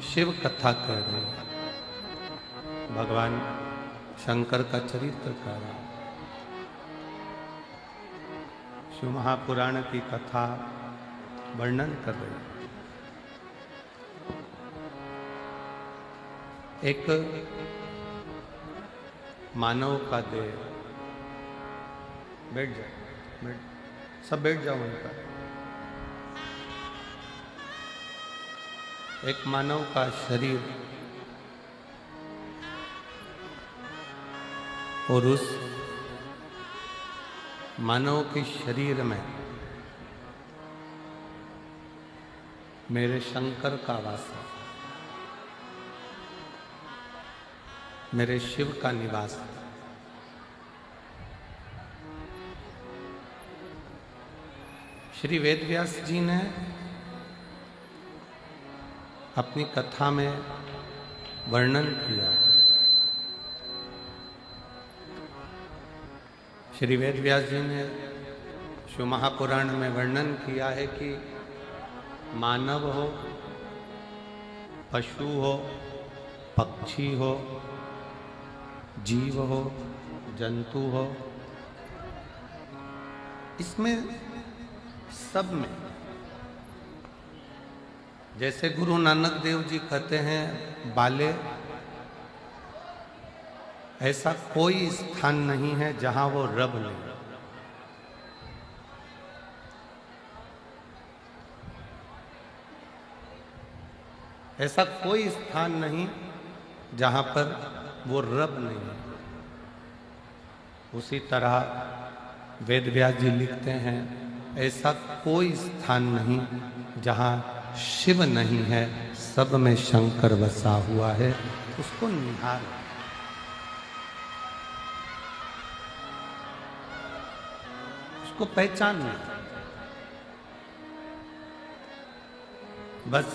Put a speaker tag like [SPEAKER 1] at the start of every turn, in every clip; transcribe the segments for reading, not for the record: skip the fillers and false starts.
[SPEAKER 1] शिव कथा कह रहे हैं। भगवान शंकर का चरित्र कह रहा है। शिव महापुराण की कथा वर्णन कर रहे हैं। एक मानव का देह, बैठ जाओ, सब बैठ जाओ उनका। एक मानव का शरीर और उस मानव के शरीर में मेरे शंकर का वास है, मेरे शिव का निवास है। श्री वेदव्यास जी ने अपनी कथा में वर्णन किया। श्री वेदव्यास जी ने शिव महापुराण में वर्णन किया है कि मानव हो, पशु हो, पक्षी हो, जीव हो, जंतु हो, इसमें सब में, जैसे गुरु नानक देव जी कहते हैं बाले, ऐसा कोई स्थान नहीं है जहां वो रब नहीं। ऐसा कोई स्थान नहीं जहां पर वो रब नहीं है। उसी तरह वेदव्यास जी लिखते हैं ऐसा कोई स्थान नहीं जहां शिव नहीं है, सब में शंकर बसा हुआ है। उसको निहार, उसको पहचानना। बस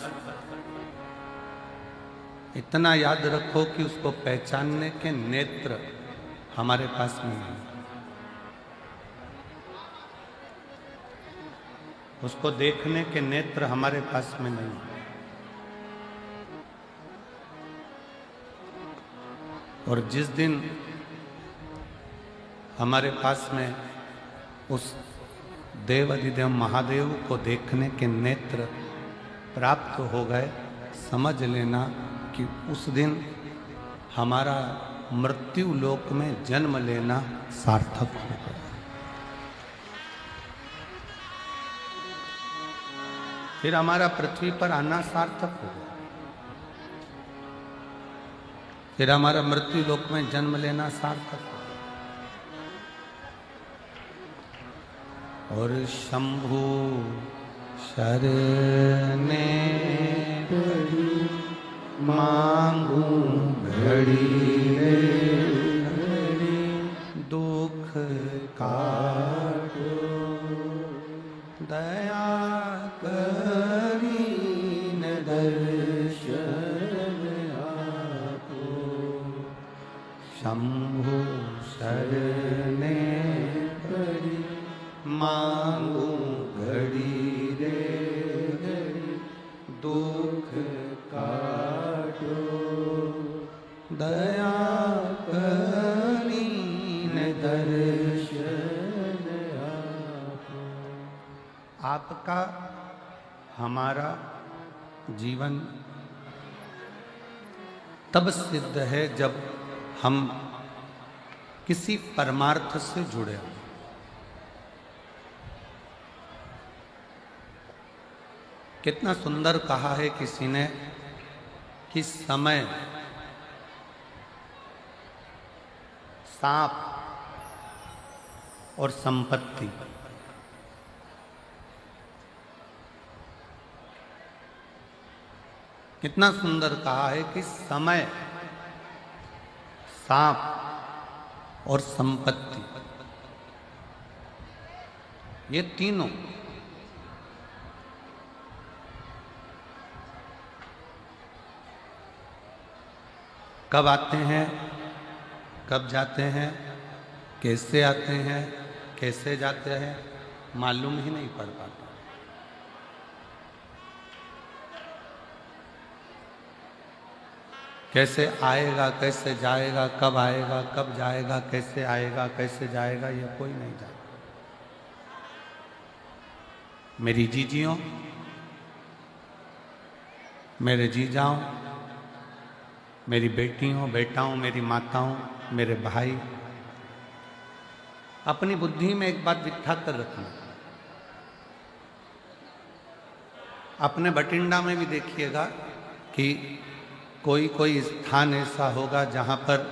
[SPEAKER 1] इतना याद रखो कि उसको पहचानने के नेत्र हमारे पास में नहीं, उसको देखने के नेत्र हमारे पास में नहीं। और जिस दिन हमारे पास में उस देव अधिदेव महादेव को देखने के नेत्र प्राप्त हो गए, समझ लेना कि उस दिन हमारा मृत्यु लोक में जन्म लेना सार्थक हो गया। फिर हमारा पृथ्वी पर आना सार्थक हो गया। फिर हमारा मृत्यु लोक में जन्म लेना सार्थक हो गया। और शंभु शरणे पड़ी मांगू घड़ी रे घड़ी, दुख काटो दया करीन दर्शन आपो। शंभु शरणे पड़ी मांगू घड़ी रे घड़ी, दुख काटो दया करीन दर्शन आपो। आपका हमारा जीवन तब सिद्ध है जब हम किसी परमार्थ से जुड़े हों। कितना सुंदर कहा है किसी ने कि समय, सांप और संपत्ति, कितना सुंदर कहा है कि समय, सांप और संपत्ति, ये तीनों कब आते हैं, कब जाते हैं, कैसे आते हैं, कैसे जाते हैं, मालूम ही नहीं पड़ पाता। कैसे आएगा, कैसे जाएगा, कब आएगा, कब जाएगा, कैसे आएगा, कैसे जाएगा, ये कोई नहीं जानता। मेरी जीजियों, मेरे जीजाओं, मेरी बेटियों, बेटाओं, मेरी माताओं, मेरे भाई, अपनी बुद्धि में एक बात बिठा कर रखना। अपने बठिंडा में भी देखिएगा कि कोई कोई स्थान ऐसा होगा जहां पर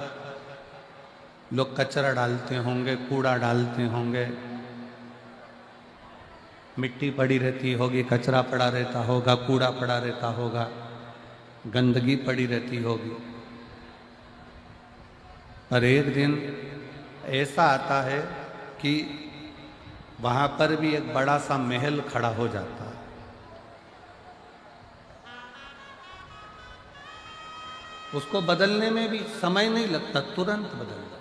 [SPEAKER 1] लोग कचरा डालते होंगे, कूड़ा डालते होंगे, मिट्टी पड़ी रहती होगी, कचरा पड़ा रहता होगा, कूड़ा पड़ा रहता होगा, गंदगी पड़ी रहती होगी। पर एक दिन ऐसा आता है कि वहां पर भी एक बड़ा सा महल खड़ा हो जाता है। उसको बदलने में भी समय नहीं लगता, तुरंत बदल जाता।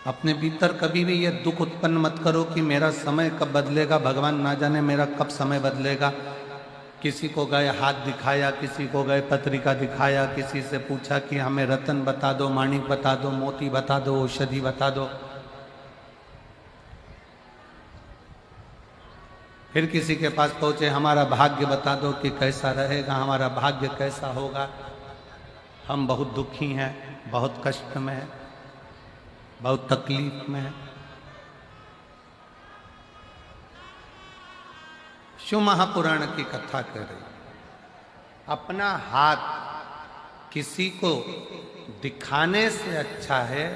[SPEAKER 1] अपने भीतर कभी भी यह दुख उत्पन्न मत करो कि मेरा समय कब बदलेगा, भगवान ना जाने मेरा कब समय बदलेगा। किसी को गए हाथ दिखाया, किसी को गए पत्रिका दिखाया, किसी से पूछा कि हमें रतन बता दो, माणिक बता दो, मोती बता दो, औषधि बता दो। फिर किसी के पास पहुंचे, हमारा भाग्य बता दो कि कैसा रहेगा, हमारा भाग्य कैसा होगा। हम बहुत दुखी हैं, बहुत कष्ट में हैं, बहुत तकलीफ में हैं। शिव महापुराण की कथा कर रही। अपना हाथ किसी को दिखाने से अच्छा है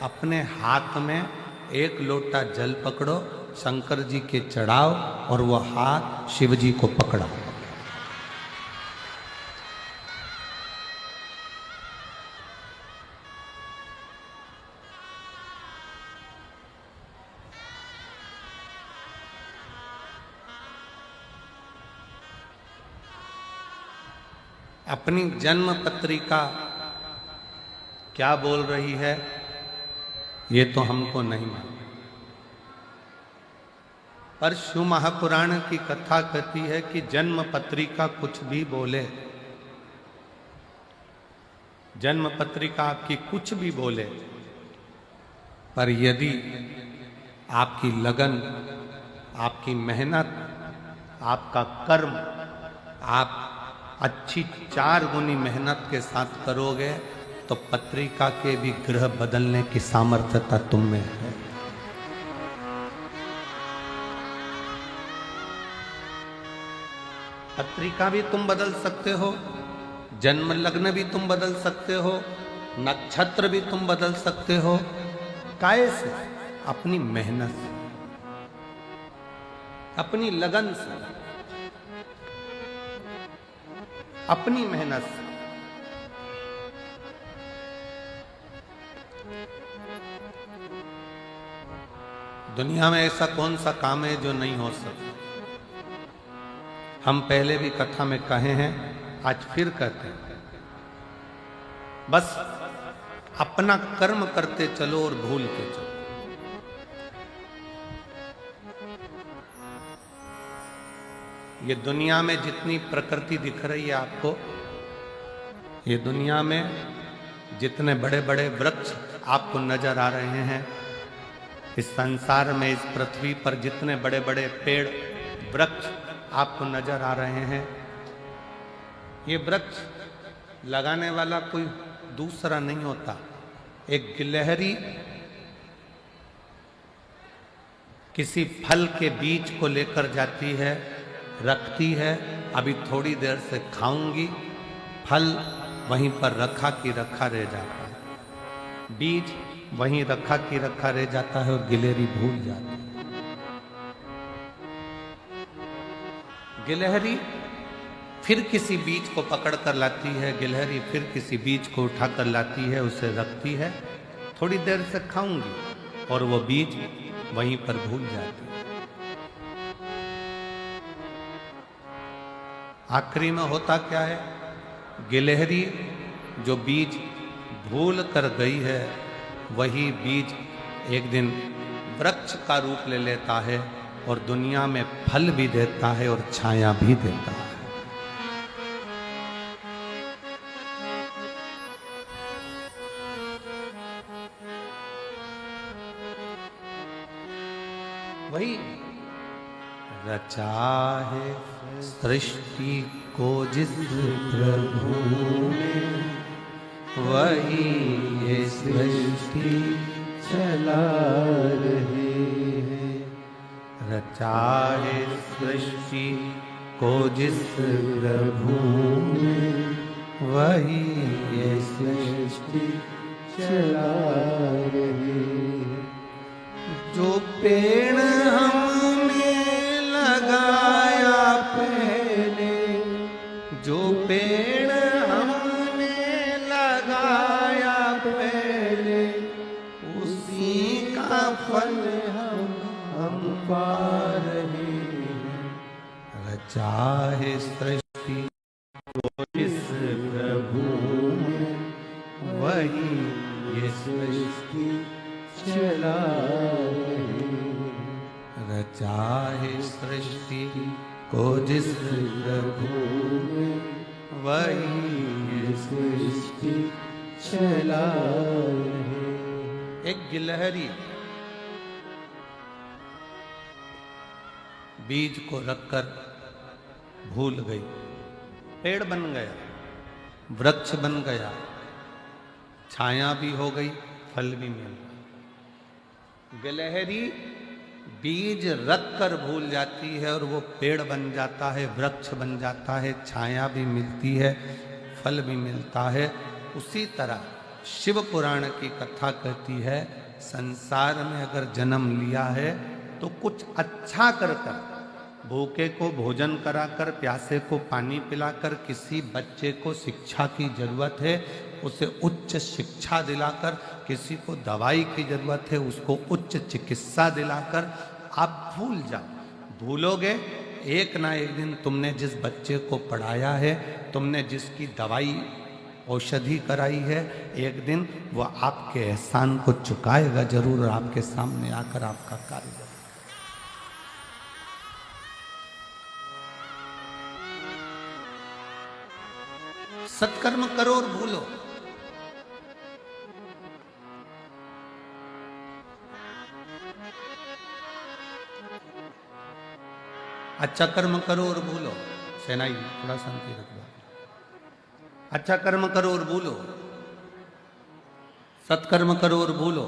[SPEAKER 1] अपने हाथ में एक लोटा जल पकड़ो, शंकर जी के चढ़ाओ और वो हाथ शिव जी को पकड़ाओ। अपनी जन्म पत्रिका क्या बोल रही है ये तो हमको नहीं मालूम, पर शिव महापुराण की कथा कहती है कि जन्म पत्रिका कुछ भी बोले, जन्म पत्रिका आपकी कुछ भी बोले, पर यदि आपकी लगन, आपकी मेहनत, आपका कर्म, आप अच्छी 4 गुनी मेहनत के साथ करोगे तो पत्रिका के भी ग्रह बदलने की सामर्थ्यता तुम में है। पत्रिका भी तुम बदल सकते हो, जन्म लग्न भी तुम बदल सकते हो, नक्षत्र भी तुम बदल सकते हो। काहे से? अपनी मेहनत से, अपनी लगन से, अपनी मेहनत से। दुनिया में ऐसा कौन सा काम है जो नहीं हो सकता? हम पहले भी कथा में कहे हैं, आज फिर कहते हैं, बस अपना कर्म करते चलो और भूलते चलो। ये दुनिया में जितनी प्रकृति दिख रही है आपको, ये दुनिया में जितने बड़े बड़े वृक्ष आपको नजर आ रहे हैं, इस संसार में, इस पृथ्वी पर जितने बड़े बड़े पेड़ वृक्ष आपको नजर आ रहे हैं, ये वृक्ष लगाने वाला कोई दूसरा नहीं होता। एक गिलहरी किसी फल के बीज को लेकर जाती है, रखती है, अभी थोड़ी देर से खाऊंगी, फल वहीं पर रखा की रखा रह जाता है, बीज वहीं रखा की रखा रह जाता है और गिलहरी भूल जाती है। गिलहरी फिर किसी बीज को पकड़ कर लाती है, गिलहरी फिर किसी बीज को उठा कर लाती है, उसे रखती है, थोड़ी देर से खाऊंगी, और वो बीज वहीं पर भूल जाती है। आखिरी में होता क्या है? गिलहरी जो बीज भूल कर गई है, वही बीज एक दिन वृक्ष का रूप ले लेता है और दुनिया में फल भी देता है और छाया भी देता है। रचा है सृष्टि को जिस प्रभु ने, वही ये सृष्टि चला रहे हैं। रचा है सृष्टि को जिस प्रभु ने, वही ये सृष्टि चला रहे हैं। जो पेड़ हमने लगाया पहले, जो पेड़ हमने लगाया पहले, उसी का फल हम पा रहे हैं। रचा है सृष्टि को जिस प्रभु ने, वही ये सृष्टि चला रहे हैं। रचा है सृष्टि को जिस प्रभु ने, वही ये सृष्टि चला रहे हैं। एक गिलहरी बीज को रखकर भूल गई, पेड़ बन गया, वृक्ष बन गया, छाया भी हो गई, फल भी मिल गया। गिलहरी बीज रखकर भूल जाती है और वो पेड़ बन जाता है, वृक्ष बन जाता है, छाया भी मिलती है, फल भी मिलता है। उसी तरह शिव पुराण की कथा कहती है, संसार में अगर जन्म लिया है तो कुछ अच्छा कर कर, भूखे को भोजन कराकर, प्यासे को पानी पिलाकर, किसी बच्चे को शिक्षा की जरूरत है उसे उच्च शिक्षा दिलाकर, किसी को दवाई की जरूरत है उसको उच्च चिकित्सा दिलाकर आप भूल जाओ। भूलोगे एक ना एक दिन तुमने जिस बच्चे को पढ़ाया है, तुमने जिसकी दवाई औषधि कराई है, एक दिन वो आपके एहसान को चुकाएगा जरूर और आपके सामने आकर आपका कार्य करेगा। सत्कर्म करो और भूलो। अच्छा कर्म करो और भूलो। सेनाई थोड़ा शांति रखो। अच्छा कर्म करो और भूलो, सत्कर्म करो और भूलो।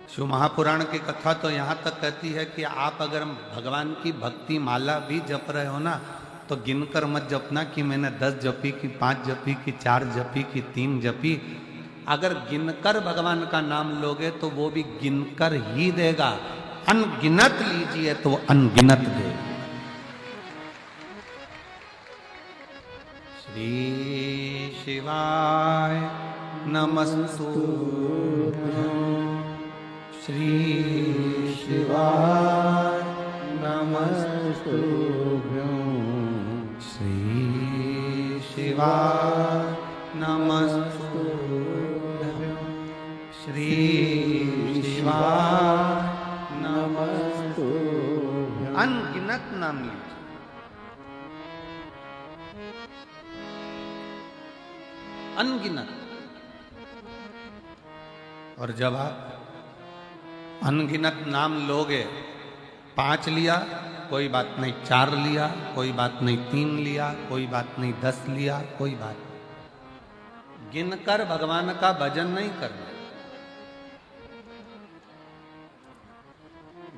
[SPEAKER 1] शिव महापुराण की कथा तो यहाँ तक कहती है कि आप अगर भगवान की भक्ति माला भी जप रहे हो ना, तो गिनकर मत जपना कि मैंने 10 जपी कि 5 जपी कि 4 जपी कि 3 जपी। अगर गिनकर भगवान का नाम लोगे तो वो भी गिनकर ही देगा। अनगिनत लीजिए तो अनगिनत देगा। श्री शिवाय नमस्तुभ्यं, श्री शिवाय नमस्तुभ्यं, श्री शिवाय नमस्तुभ्यं, श्री शिवाय नमस्तुभ्यं। अनगिनत नाम लीजिए। अनगिनत। और जब आप अनगिनत नाम लोगे, 5 लिया कोई बात नहीं, 4 लिया कोई बात नहीं, 3 लिया कोई बात नहीं, 10 लिया कोई बात नहीं, गिनकर भगवान का भजन नहीं करना।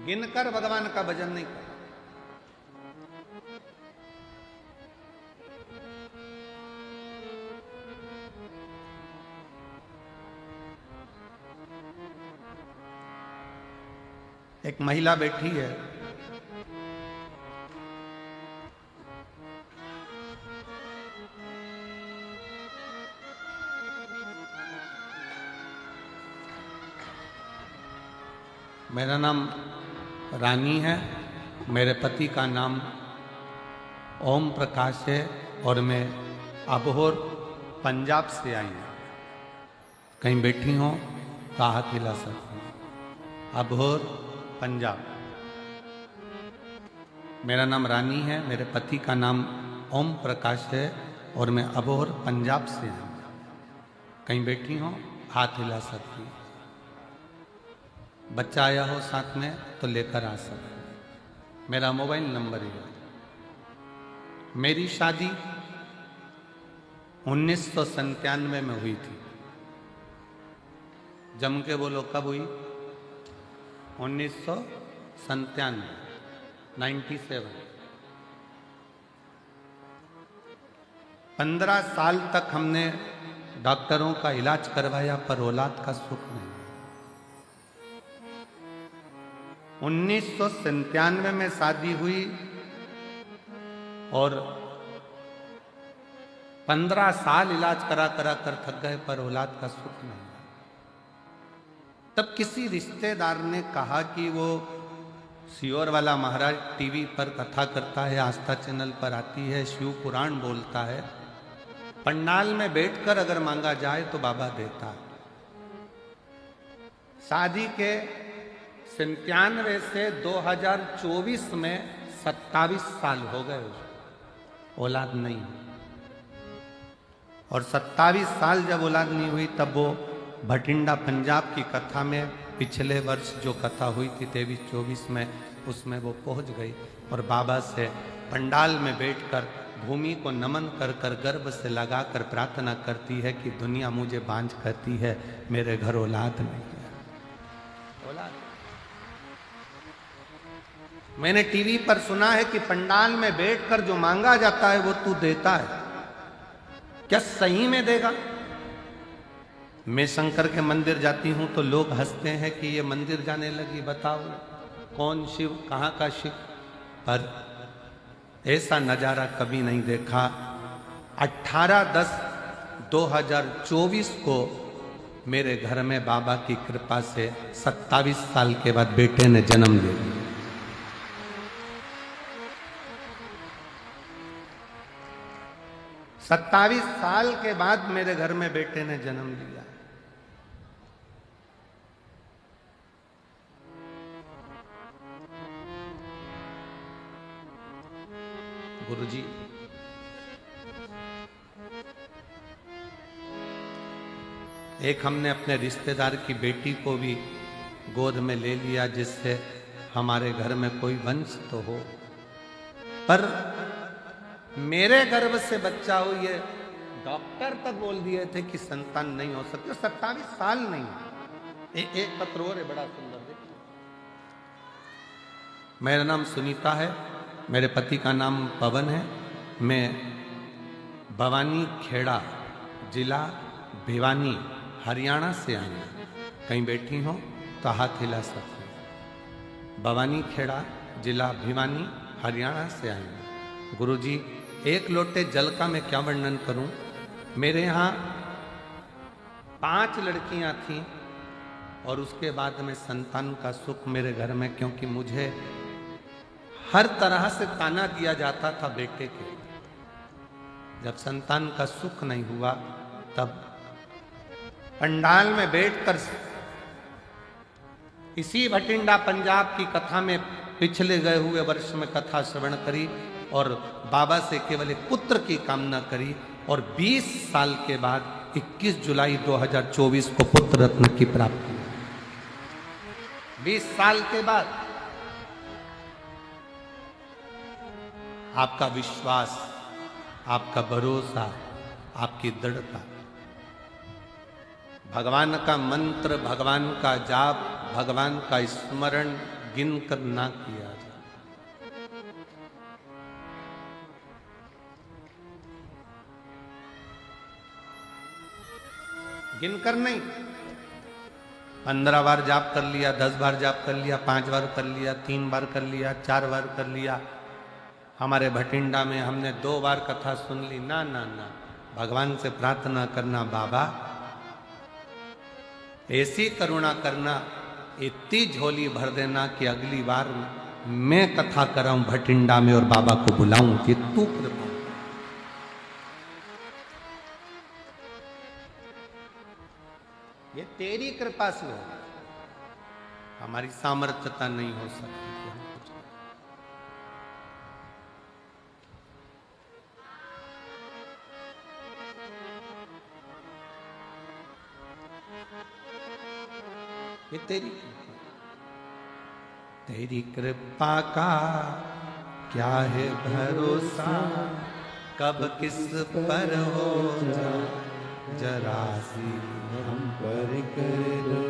[SPEAKER 1] गिनकर भगवान का भजन नहीं करना। एक महिला बैठी है, मेरा नाम रानी है, मेरे पति का नाम ओम प्रकाश है और मैं अबोहर पंजाब से आई हूँ। कहीं बैठी हो तो हाथ हिला सकती हूँ। अबोहर पंजाब। मेरा नाम रानी है, मेरे पति का नाम ओम प्रकाश है और मैं अबोहर पंजाब से हूँ। कहीं बैठी हो हाथ हिला सकती है। बच्चा आया हो साथ में तो लेकर आ सकते। मेरा मोबाइल नंबर है। मेरी शादी 1997 में हुई थी। जम के बोलो कब हुई? 1997, 97। 15 साल तक हमने डॉक्टरों का इलाज करवाया पर औलाद का सुख नहीं। 1997 में शादी हुई और 15 साल इलाज करा कर थक गए पर औलाद का सुख नहीं। तब किसी रिश्तेदार ने कहा कि वो सियोर वाला महाराज टीवी पर कथा करता है, आस्था चैनल पर आती है, शिव पुराण बोलता है, पंडाल में बैठकर अगर मांगा जाए तो बाबा देता है। शादी के 97 से 2024 में 27 साल हो गए, औलाद नहीं। और 27 साल जब औलाद नहीं हुई तब वो भटिंडा पंजाब की कथा में पिछले वर्ष जो कथा हुई थी 23-24 में, उसमें वो पहुंच गई और बाबा से पंडाल में बैठकर भूमि को नमन कर कर गर्भ से लगाकर प्रार्थना करती है कि दुनिया मुझे बांझ कहती है, मेरे घर औलाद नहीं है। औलाद। मैंने टीवी पर सुना है कि पंडाल में बैठकर जो मांगा जाता है वो तू देता है। क्या सही में देगा? मैं शंकर के मंदिर जाती हूं तो लोग हंसते हैं कि ये मंदिर जाने लगी, बताओ कौन शिव, कहां का शिव। पर ऐसा नजारा कभी नहीं देखा। 18/10/2024 को मेरे घर में बाबा की कृपा से 27 साल के बाद बेटे ने जन्म ले लिया। 27 साल के बाद मेरे घर में बेटे ने जन्म लिया। गुरुजी, एक हमने अपने रिश्तेदार की बेटी को भी गोद में ले लिया जिससे हमारे घर में कोई वंश तो हो, पर मेरे गर्भ से बच्चा हो ये डॉक्टर तक बोल दिए थे कि संतान नहीं हो सकती। 27 साल नहीं। एक पत्र और है बड़ा सुंदर, देखिए। मेरा नाम सुनीता है, मेरे पति का नाम पवन है। मैं भवानी खेड़ा, जिला भिवानी, हरियाणा से आई हूँ। कहीं बैठी हो तो हाथ हिला सकते। भवानी खेड़ा, जिला भिवानी, हरियाणा से आई हूँ। गुरुजी, एक लोटे जल का मैं क्या वर्णन करूं। मेरे यहाँ 5 लड़कियां थीं और उसके बाद में संतान का सुख मेरे घर में, क्योंकि मुझे हर तरह से ताना दिया जाता था बेटे के। जब संतान का सुख नहीं हुआ तब पंडाल में बैठकर इसी भटिंडा पंजाब की कथा में पिछले गए हुए वर्ष में कथा श्रवण करी और बाबा से केवल एक पुत्र की कामना करी और 20 साल के बाद 21 जुलाई 2024 को पुत्र रत्न की प्राप्ति। 20 साल के बाद आपका विश्वास, आपका भरोसा, आपकी दृढ़ता, भगवान का मंत्र, भगवान का जाप, भगवान का स्मरण गिन कर ना किया जाए। गिनकर नहीं। 15 बार जाप कर लिया, 10 बार जाप कर लिया, 5 बार कर लिया, 3 बार कर लिया, 4 बार कर लिया। हमारे भटिंडा में हमने 2 बार कथा सुन ली। ना ना ना, भगवान से प्रार्थना करना, बाबा ऐसी करुणा करना, इतनी झोली भर देना कि अगली बार मैं कथा कराऊं भटिंडा में और बाबा को बुलाऊं कि तू कृपा। ये तेरी कृपा से हो, हमारी सामर्थ्यता नहीं हो सकती। ये तेरी कृपा, तेरी कृपा का क्या है भरोसा, कब किस पर हो जाए जरा सी हम पर कर दो,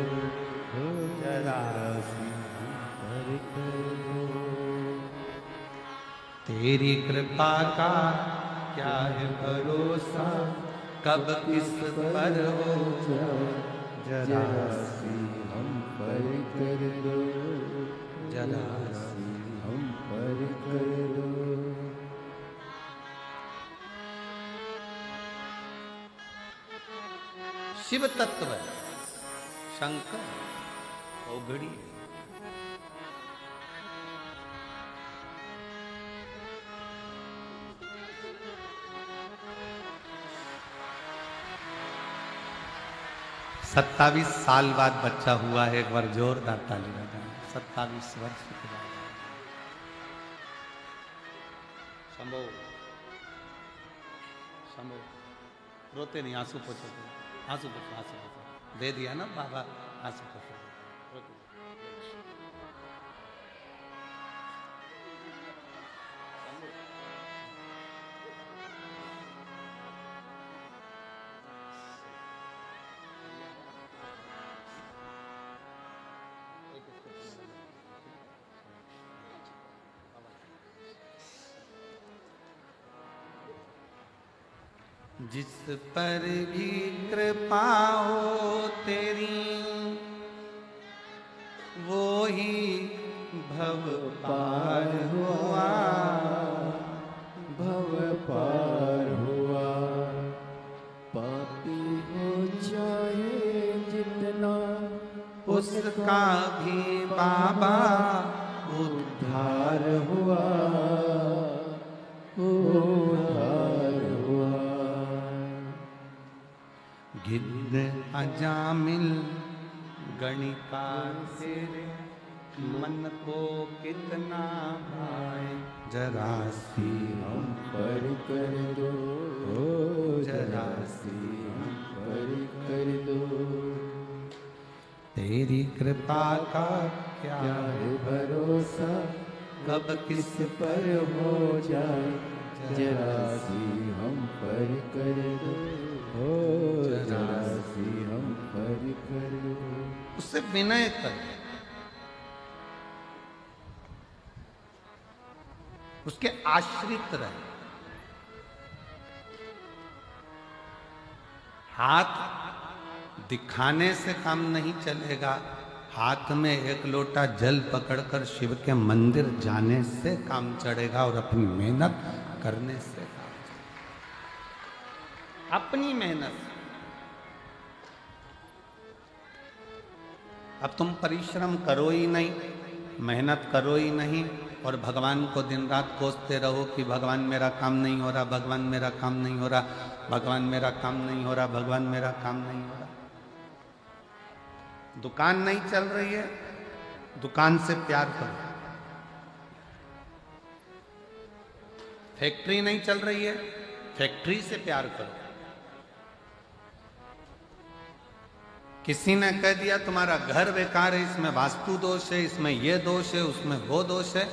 [SPEAKER 1] जरा सी हम पर कर दो। तेरी कृपा का क्या है भरोसा, कब किस पर हो जाए जरा सी हम पर कर दो, जरा सी हम पर कर दो। शिव तत्व शंकर ओघड़ी, सत्तावीस साल बाद बच्चा हुआ है। एक बार जोरदार ताली बजाएं। 27 वर्ष के बाद। शंभो शंभो, रोते नहीं, आंसू पोछो, आंसू पोछो, आंसू पोछो। दे दिया ना बाबा, आंसू पोछो, रोते। जिस पर भी कृपा हो तेरी, वो ही भव पार हुआ,
[SPEAKER 2] भव पार हुआ। पापी हो चाहे जितना,
[SPEAKER 1] उसका भी बाबा
[SPEAKER 2] उद्धार हुआ, उद्धार हुआ।
[SPEAKER 1] गिद्ध अजामिल गणिकार तेरे, मन को कितना भाए जरा सी
[SPEAKER 2] हम पर कर दो,
[SPEAKER 1] जरा
[SPEAKER 2] सी हम पर कर दो।
[SPEAKER 1] तेरी कृपा का क्या
[SPEAKER 2] क्या है भरोसा,
[SPEAKER 1] कब किस
[SPEAKER 2] पर हो जाए जरा सी हम पर कर दो, जरा सी हम पर कर दो।
[SPEAKER 1] उससे विनय कर, उसके आश्रित रहे। हाथ दिखाने से काम नहीं चलेगा, हाथ में एक लोटा जल पकड़कर शिव के मंदिर जाने से काम चढ़ेगा और अपनी मेहनत करने से काम चढ़ेगा। अपनी मेहनत। अब तुम परिश्रम करो ही नहीं, मेहनत करो ही नहीं, और भगवान को दिन रात कोसते रहो कि भगवान मेरा काम नहीं हो रहा, भगवान मेरा काम नहीं हो रहा, भगवान मेरा काम नहीं हो रहा, भगवान मेरा काम नहीं हो रहा। दुकान नहीं चल रही है, दुकान से प्यार करो। फैक्ट्री नहीं चल रही है, फैक्ट्री से प्यार करो। किसी ने कह दिया तुम्हारा घर बेकार है, इसमें वास्तु दोष है, इसमें ये दोष है, उसमें वो दोष है,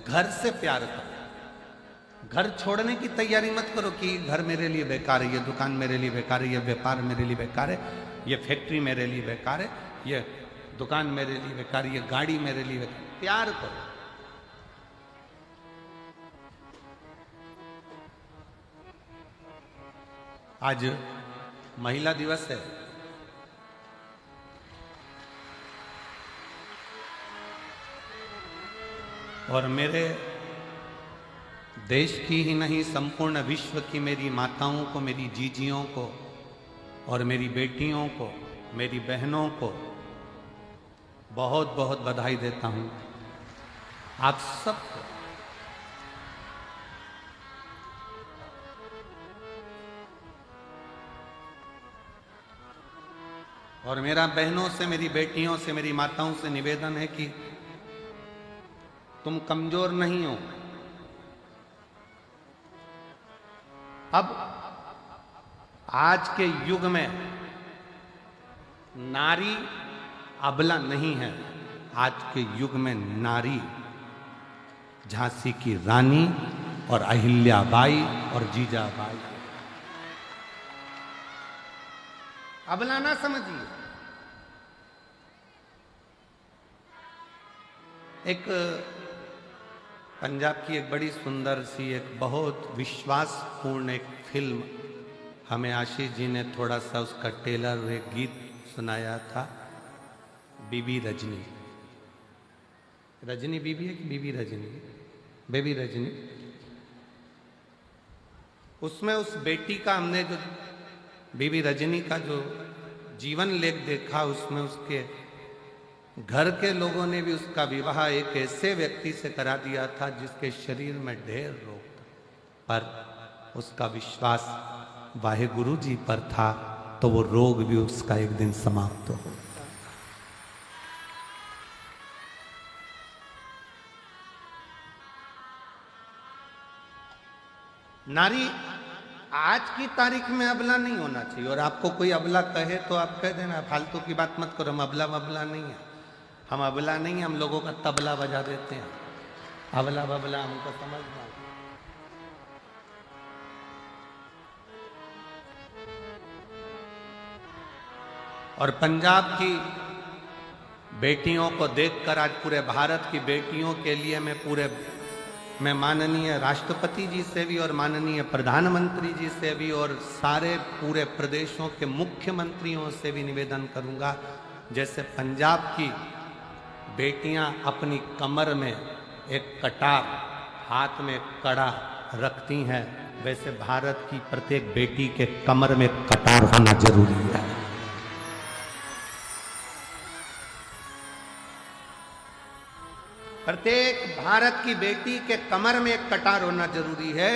[SPEAKER 1] घर से प्यार करो। घर छोड़ने की तैयारी मत करो कि घर मेरे लिए बेकार है, ये दुकान मेरे लिए बेकार है, ये व्यापार मेरे लिए बेकार है, ये फैक्ट्री मेरे लिए बेकार है, ये दुकान मेरे लिए बेकार है, ये गाड़ी मेरे लिए बेकार। प्यार करो। आज महिला दिवस है। और मेरे देश की ही नहीं, संपूर्ण विश्व की मेरी माताओं को, मेरी जीजियों को और मेरी बेटियों को, मेरी बहनों को बहुत बहुत बधाई देता हूं। आप सबको और मेरा बहनों से, मेरी बेटियों से, मेरी माताओं से निवेदन है कि तुम कमजोर नहीं हो। अब आज के युग में नारी अबला नहीं है। आज के युग में नारी झांसी की रानी और अहिल्याबाई और जीजाबाई, अबला ना समझिए। एक पंजाब की एक बड़ी सुंदर सी, एक बहुत विश्वासपूर्ण एक फिल्म हमें आशीष जी ने थोड़ा सा उसका टेलर एक गीत सुनाया था, बीबी रजनी। रजनी बीबी है कि बीबी रजनी? बेबी रजनी। उसमें उस बेटी का हमने जो बीबी रजनी का जो जीवन लेख देखा, उसमें उसके घर के लोगों ने भी उसका विवाह एक ऐसे व्यक्ति से करा दिया था जिसके शरीर में ढेर रोग था, पर उसका विश्वास वाहेगुरु जी पर था, तो वो रोग भी उसका एक दिन समाप्त हो। नारी आज की तारीख में अबला नहीं होना चाहिए। और आपको कोई अबला कहे तो आप कह देना, फालतू की बात मत करो, हम अबला वबला नहीं है, हम अबला नहीं है, हम लोगों का तबला बजा देते हैं। अबला बबला हमको समझना। और पंजाब की बेटियों को देखकर आज पूरे भारत की बेटियों के लिए मैं माननीय राष्ट्रपति जी से भी और माननीय प्रधानमंत्री जी से भी और सारे पूरे प्रदेशों के मुख्यमंत्रियों से भी निवेदन करूंगा, जैसे पंजाब की बेटियां अपनी कमर में एक कटार, हाथ में कड़ा रखती हैं, वैसे भारत की प्रत्येक बेटी के कमर में कटार होना जरूरी है। प्रत्येक भारत की बेटी के कमर में एक कटार होना जरूरी है।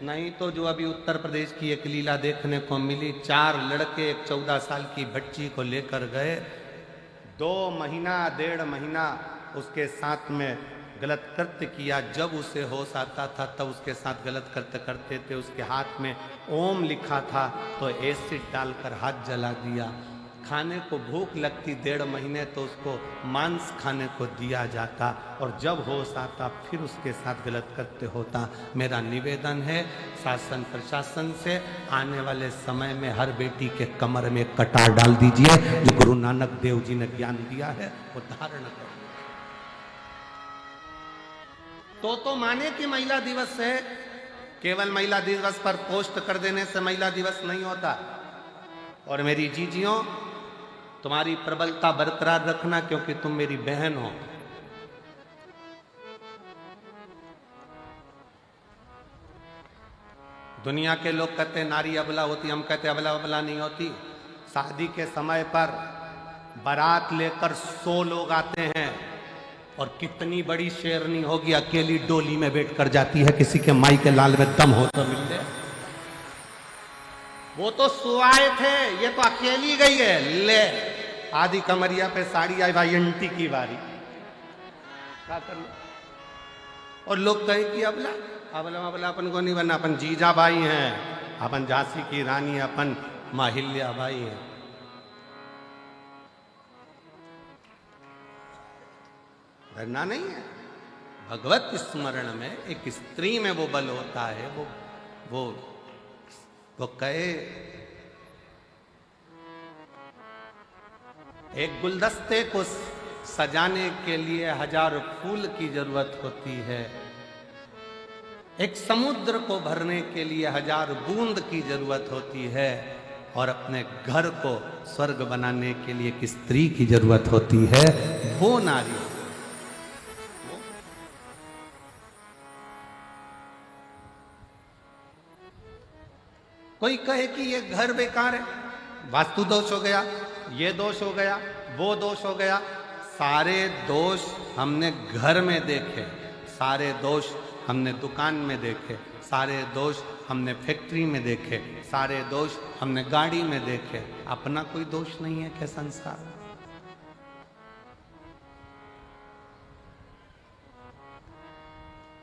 [SPEAKER 1] नहीं तो जो अभी उत्तर प्रदेश की एक लीला देखने को मिली, 4 लड़के एक 14 साल की बच्ची को लेकर गए, 2 महीना 1.5 महीना उसके साथ में गलत कृत्य किया। जब उसे होश आता था तब उसके साथ गलत कृत्य करते थे। उसके हाथ में ओम लिखा था तो एसिड डालकर हाथ जला दिया। खाने को भूख लगती 1.5 महीने तो उसको मांस खाने को दिया जाता, और जब होश आता फिर उसके साथ गलत कृत्य होता। मेरा निवेदन है शासन प्रशासन से, आने वाले समय में हर बेटी के कमर में कटार डाल दीजिए। जो गुरु नानक देव जी ने ज्ञान दिया है वो धारण करिए। तो माने कि महिला दिवस है, केवल महिला दिवस पर पोस्ट कर देने से महिला दिवस नहीं होता। और मेरी जीजियों, तुम्हारी प्रबलता बरकरार रखना, क्योंकि तुम मेरी बहन हो। दुनिया के लोग कहते हैं नारी अबला होती, हम कहते हैं अबला अबला नहीं होती। शादी के समय पर बारात लेकर 100 लोग आते हैं, और कितनी बड़ी शेरनी होगी अकेली डोली में बैठ कर जाती है, किसी के माई के लाल में दम हो तो मिल जाए। वो तो सुआए थे, ये तो अकेली गई है। ले आधी कमरिया पे साड़ी आई, भाई अंटी की बारी क्या करना। और लोग कहे कि अबला अबला अबला अपन को नहीं बनना, अपन जीजाबाई हैं, अपन झांसी की रानी, अपन अहिल्याबाई हैं। डरना नहीं है। भगवत स्मरण में एक स्त्री में वो बल होता है। वो कहे एक गुलदस्ते को सजाने के लिए 1000 फूल की जरूरत होती है, एक समुद्र को भरने के लिए 1000 बूंद की जरूरत होती है, और अपने घर को स्वर्ग बनाने के लिए एक स्त्री की जरूरत होती है। वो नारी। कोई कहे कि ये घर बेकार है, वास्तु दोष हो गया, ये दोष हो गया, वो दोष हो गया। सारे दोष हमने घर में देखे, सारे दोष हमने दुकान में देखे, सारे दोष हमने फैक्ट्री में देखे, सारे दोष हमने गाड़ी में देखे। अपना कोई दोष नहीं है क्या संसार में?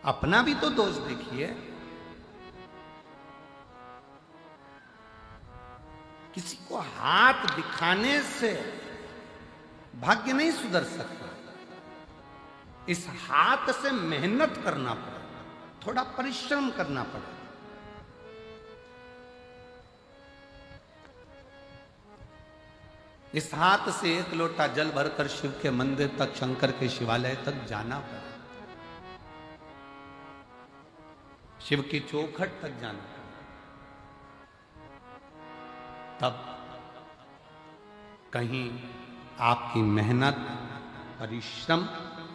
[SPEAKER 1] अपना भी तो दोष देखिए। किसी को हाथ दिखाने से भाग्य नहीं सुधर सकता। इस हाथ से मेहनत करना पड़े, थोड़ा परिश्रम करना पड़े। इस हाथ से एक लोटा जल भरकर शिव के मंदिर तक, शंकर के शिवालय तक जाना पड़े, शिव की चौखट तक जाना पड़े, तब कहीं आपकी मेहनत, परिश्रम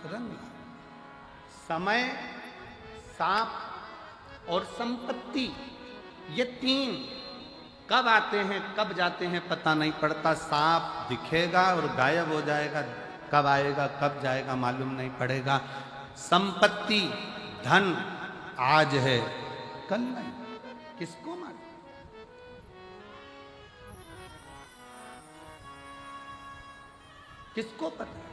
[SPEAKER 1] रंग लाए। समय, सांप और संपत्ति, ये तीन कब आते हैं कब जाते हैं पता नहीं पड़ता। सांप दिखेगा और गायब हो जाएगा, कब आएगा कब जाएगा मालूम नहीं पड़ेगा। संपत्ति, धन आज है कल नहीं, किसको मालूम। किसको पता है।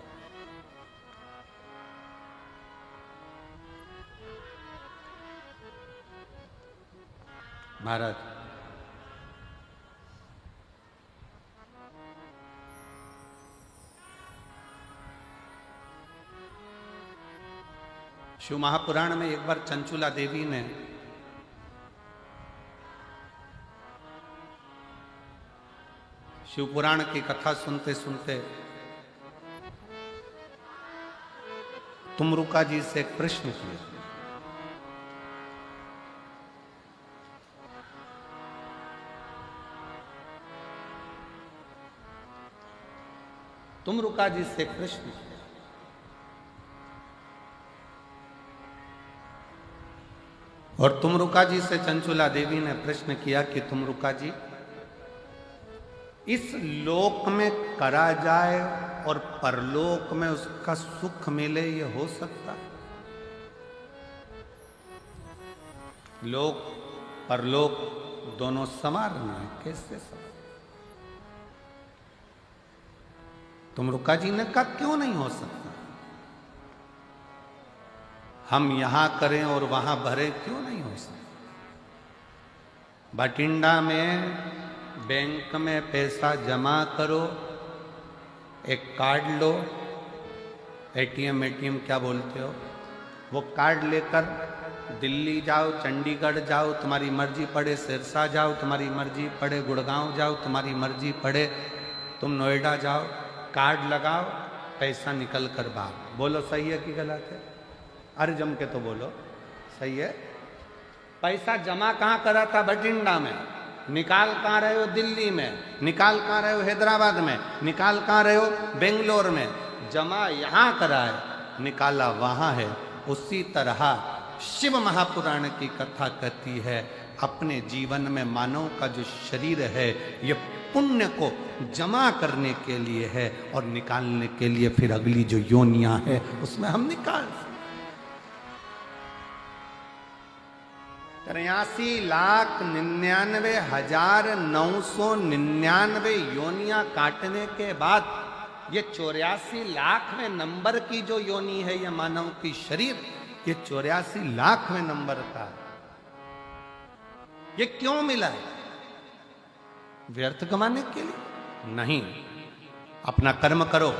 [SPEAKER 1] महाराज, शिव महापुराण में एक बार चंचुला देवी ने शिव पुराण की कथा सुनते सुनते तुमरुका जी से एक प्रश्न किया। तुमरुका जी से एक प्रश्न किया, और तुमरुका जी से चंचुला देवी ने प्रश्न किया कि तुमरुका जी, इस लोक में करा जाए और परलोक में उसका सुख मिले, ये हो सकता? लोक परलोक दोनों समान है, कैसे समान? तुमरुका जी ने कहा क्यों नहीं हो सकता? हम यहां करें और वहां भरे, क्यों नहीं हो सकता? बठिंडा में बैंक में पैसा जमा करो, एक कार्ड लो, एटीएम क्या बोलते हो, वो कार्ड लेकर दिल्ली जाओ, चंडीगढ़ जाओ, तुम्हारी मर्जी पड़े सिरसा जाओ, तुम्हारी मर्जी पड़े गुड़गांव जाओ, तुम्हारी मर्जी पड़े तुम नोएडा जाओ, कार्ड लगाओ, पैसा निकल कर बाहर। बोलो सही है कि गलत है? अरे जम के तो बोलो सही है। पैसा जमा कहाँ करा था? बठिंडा में। निकाल कहाँ रहे हो? दिल्ली में। निकाल कहाँ रहे हो? हैदराबाद में। निकाल कहाँ रहे हो? बेंगलोर में। जमा यहाँ करा है, निकाला वहाँ है। उसी तरह शिव महापुराण की कथा कहती है, अपने जीवन में मानव का जो शरीर है ये पुण्य को जमा करने के लिए है और निकालने के लिए फिर अगली जो योनियां है उसमें हम निकाल 83,99,999 योनियां काटने के बाद ये 84 लाखवें नंबर की जो योनि है, ये मानव की शरीर, ये 84 लाखवें नंबर का। ये क्यों मिला है? व्यर्थ कमाने के लिए नहीं। अपना कर्म करो,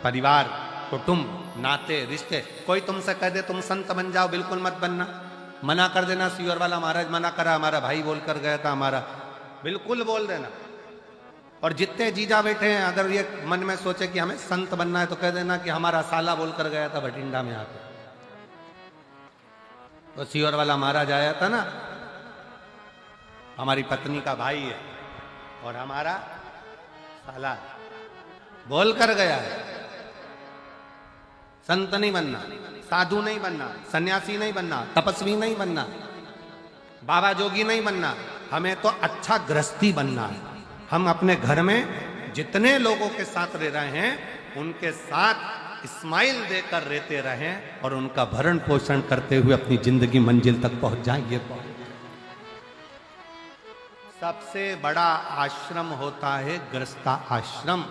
[SPEAKER 1] परिवार, कुटुंब, नाते, रिश्ते। कोई तुमसे कह दे तुम संत बन जाओ, बिल्कुल मत बनना। मना कर देना, सीवर वाला महाराज मना करा, हमारा भाई बोल कर गया था, हमारा, बिल्कुल बोल देना। और जितने जीजा बैठे हैं, अगर ये मन में सोचे कि हमें संत बनना है तो कह देना कि हमारा साला बोल कर गया था बठिंडा में आकर। तो सीवर वाला महाराज आया था ना, हमारी पत्नी का भाई है और हमारा साला बोल कर गया है। संत नहीं बनना, साधु नहीं बनना, सन्यासी नहीं बनना, तपस्वी नहीं बनना, बाबा जोगी नहीं बनना, हमें तो अच्छा गृहस्थी बनना है। हम अपने घर में जितने लोगों के साथ रह रहे हैं उनके साथ स्माइल देकर रहते रहें और उनका भरण पोषण करते हुए अपनी जिंदगी मंजिल तक पहुंच जाएंगे। सबसे बड़ा आश्रम होता है गृहस्था आश्रम।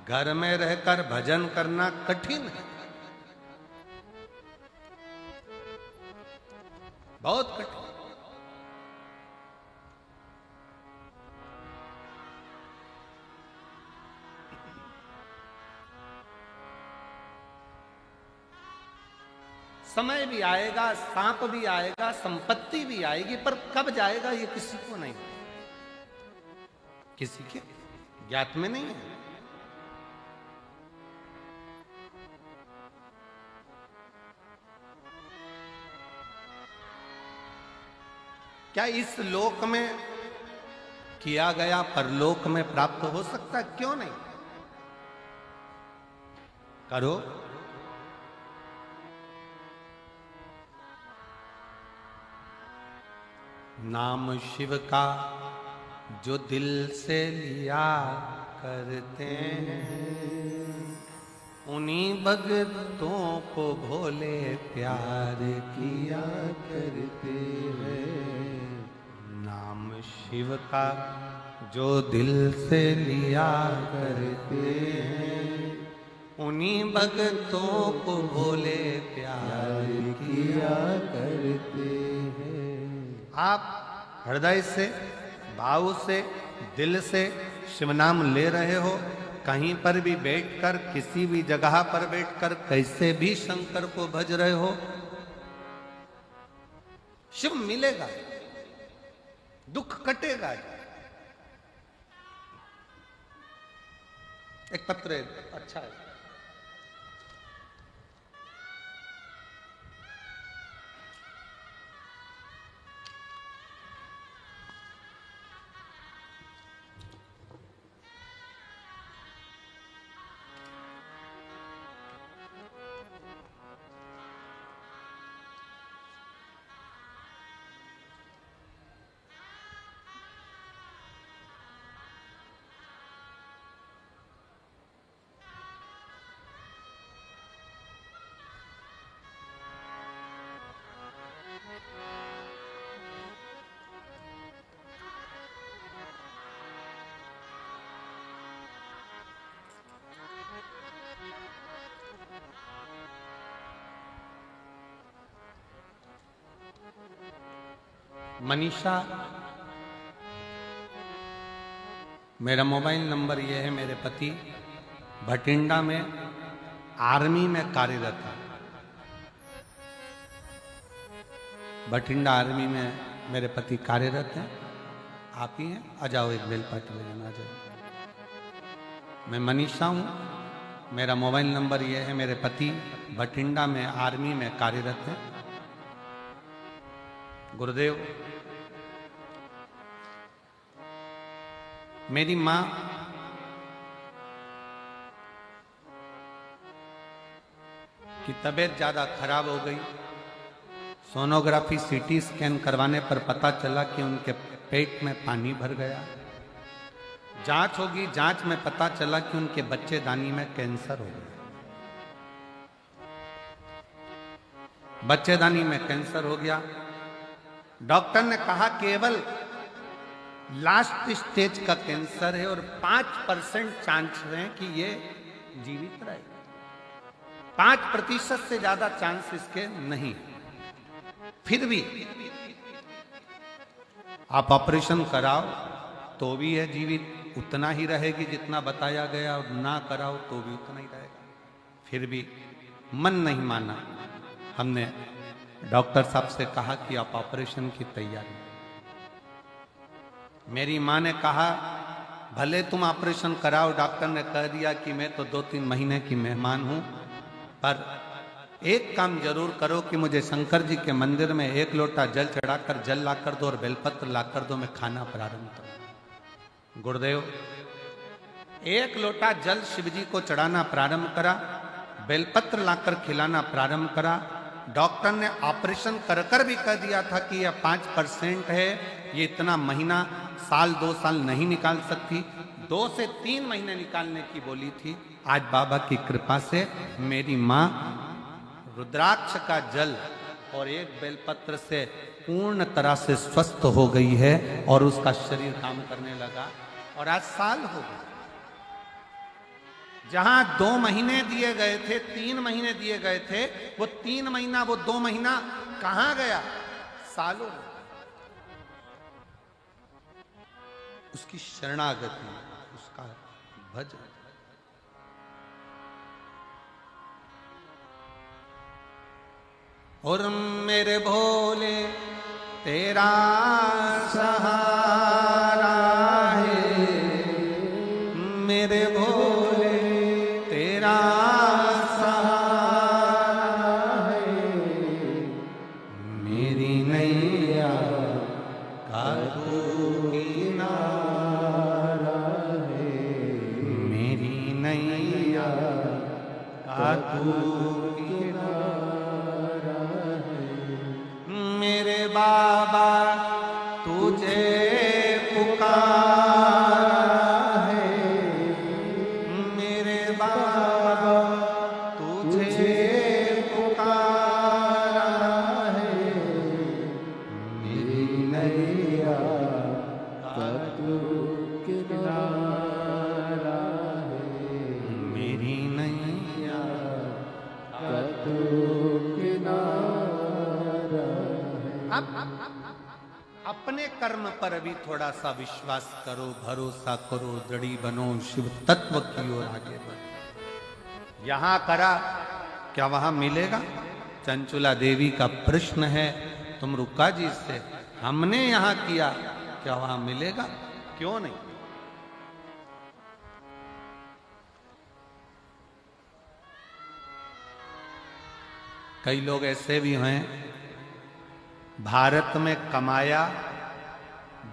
[SPEAKER 1] घर में रहकर भजन करना कठिन है, बहुत कठिन। समय भी आएगा, सांप भी आएगा, संपत्ति भी आएगी, पर कब जाएगा ये किसी को नहीं, किसी के ज्ञात में नहीं है। क्या इस लोक में किया गया परलोक में प्राप्त हो सकता है? क्यों नहीं? करो। नाम शिव का जो दिल से लिया करते हैं, उन्हीं भक्तों को भोले प्यार किया
[SPEAKER 2] करते हैं।
[SPEAKER 1] नाम शिव का जो दिल से लिया करते हैं, उन्हीं भक्तों को भोले प्यार किया
[SPEAKER 2] करते हैं।
[SPEAKER 1] आप हृदय से, भाव से, दिल से शिव नाम ले रहे हो, कहीं पर भी बैठकर, किसी भी जगह पर बैठकर कैसे भी शंकर को भज रहे हो, शिव मिलेगा, दुख कटेगा। एक पत्र अच्छा है। मनीषा, मेरा मोबाइल नंबर ये है। मेरे पति भटिंडा में आर्मी में कार्यरत है। भटिंडा आर्मी में मेरे पति कार्यरत हैं। आप ही हैं? आ जाओ, एक बेलपाती बजाना, आ जाओ। मैं मनीषा हूँ। मेरा मोबाइल नंबर ये है। मेरे पति भटिंडा में आर्मी में कार्यरत हैं। गुरुदेव, मेरी माँ की तबीयत ज्यादा खराब हो गई। सोनोग्राफी, सीटी स्कैन करवाने पर पता चला कि उनके पेट में पानी भर गया। जांच होगी, जांच में पता चला कि उनके बच्चेदानी में कैंसर हो गया। बच्चेदानी में कैंसर हो गया। डॉक्टर ने कहा केवल लास्ट स्टेज का कैंसर है और 5% चांस है कि ये जीवित रहे। 5% से ज्यादा चांस इसके नहीं। फिर भी आप ऑपरेशन कराओ तो भी है जीवित, उतना ही रहेगी जितना बताया गया, और ना कराओ तो भी उतना ही रहेगा। फिर भी मन नहीं माना। हमने डॉक्टर साहब से कहा कि आप ऑपरेशन की तैयारी। मेरी माँ ने कहा भले तुम ऑपरेशन कराओ। डॉक्टर ने कह दिया कि मैं तो 2-3 महीने की मेहमान हूं, पर एक काम जरूर करो कि मुझे शंकर जी के मंदिर में 1 लोटा जल चढ़ाकर जल लाकर दो और बेलपत्र लाकर दो, मैं खाना प्रारंभ करूं। गुरुदेव, 1 लोटा जल शिव जी को चढ़ाना प्रारंभ करा, बेलपत्र लाकर खिलाना प्रारंभ करा। डॉक्टर ने ऑपरेशन कर कर भी कह दिया था कि यह 5% है, ये इतना महीना, साल 2 साल नहीं निकाल सकती। 2 से 3 महीने निकालने की बोली थी। आज बाबा की कृपा से मेरी माँ रुद्राक्ष का जल और 1 बेलपत्र से पूर्ण तरह से स्वस्थ हो गई है और उसका शरीर काम करने लगा और आज साल हो गया। जहां 2 महीने दिए गए थे, 3 महीने दिए गए थे, वो 3 महीना, वो 2 महीना कहां गया? सालों। उसकी शरणागति, उसका भजन। और मेरे भोले तेरा सहारा है, मेरे भोले तेरा सहारा है, मेरी नैया का तू किनारा है, मेरी नैया का तू किनारा है। मेरे बाबा तुझे पुकारा है, मेरे बाबा तुझे पुकारा है, मेरी नैया का तू किनारा है, मेरी नैया का तू किनारा है। अपने कर्म पर भी थोड़ा सा विश्वास करो, भरोसा करो, दृढ़ी बनो, शिव तत्व की ओर आगे बढ़ो। यहां करा क्या वहां मिलेगा? चंचुला देवी का प्रश्न है तुम रुक्का जी से, हमने यहां किया क्या वहां मिलेगा? क्यों नहीं? कई लोग ऐसे भी हैं, भारत में कमाया,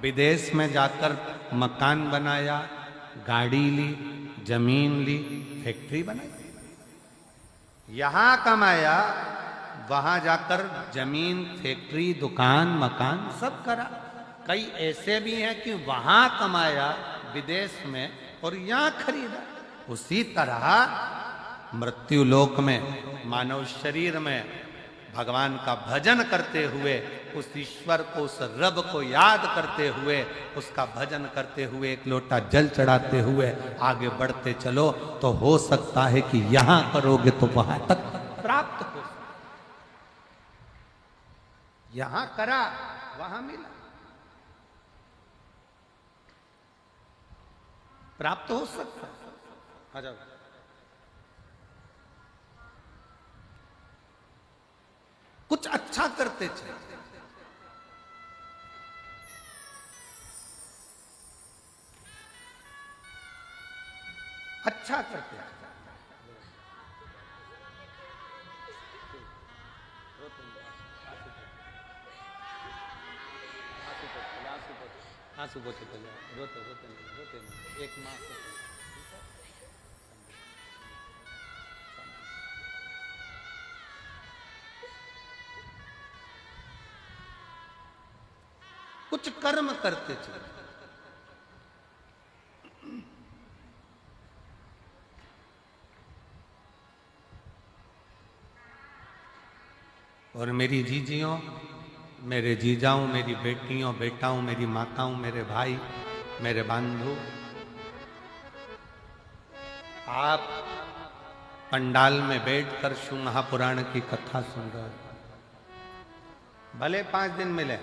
[SPEAKER 1] विदेश में जाकर मकान बनाया, गाड़ी ली, जमीन ली, फैक्ट्री बनाई। यहां कमाया, वहां जाकर जमीन, फैक्ट्री, दुकान, मकान सब करा। कई ऐसे भी हैं कि वहां कमाया विदेश में और यहां खरीदा। उसी तरह मृत्यु लोक में, मानव शरीर में भगवान का भजन करते हुए, उस ईश्वर को, उस रब को याद करते हुए, उसका भजन करते हुए, एक लोटा जल चढ़ाते हुए आगे बढ़ते चलो, तो हो सकता है कि यहां करोगे तो वहां तक प्राप्त हो। यहां करा वहां मिला, प्राप्त हो सकता है। आ जाओ। कुछ अच्छा करते चले, अच्छा करते चले। आंसू पोछे चले, रोते रोते नहीं, एक माँ को कुछ कर्म करते चले। और मेरी जीजियों, मेरे जीजाओं, मेरी बेटियों, बेटाओं, मेरी माताओं, मेरे भाई, मेरे बंधु, आप पंडाल में बैठकर शिव महापुराण की कथा सुन रहे, भले 5 दिन मिले,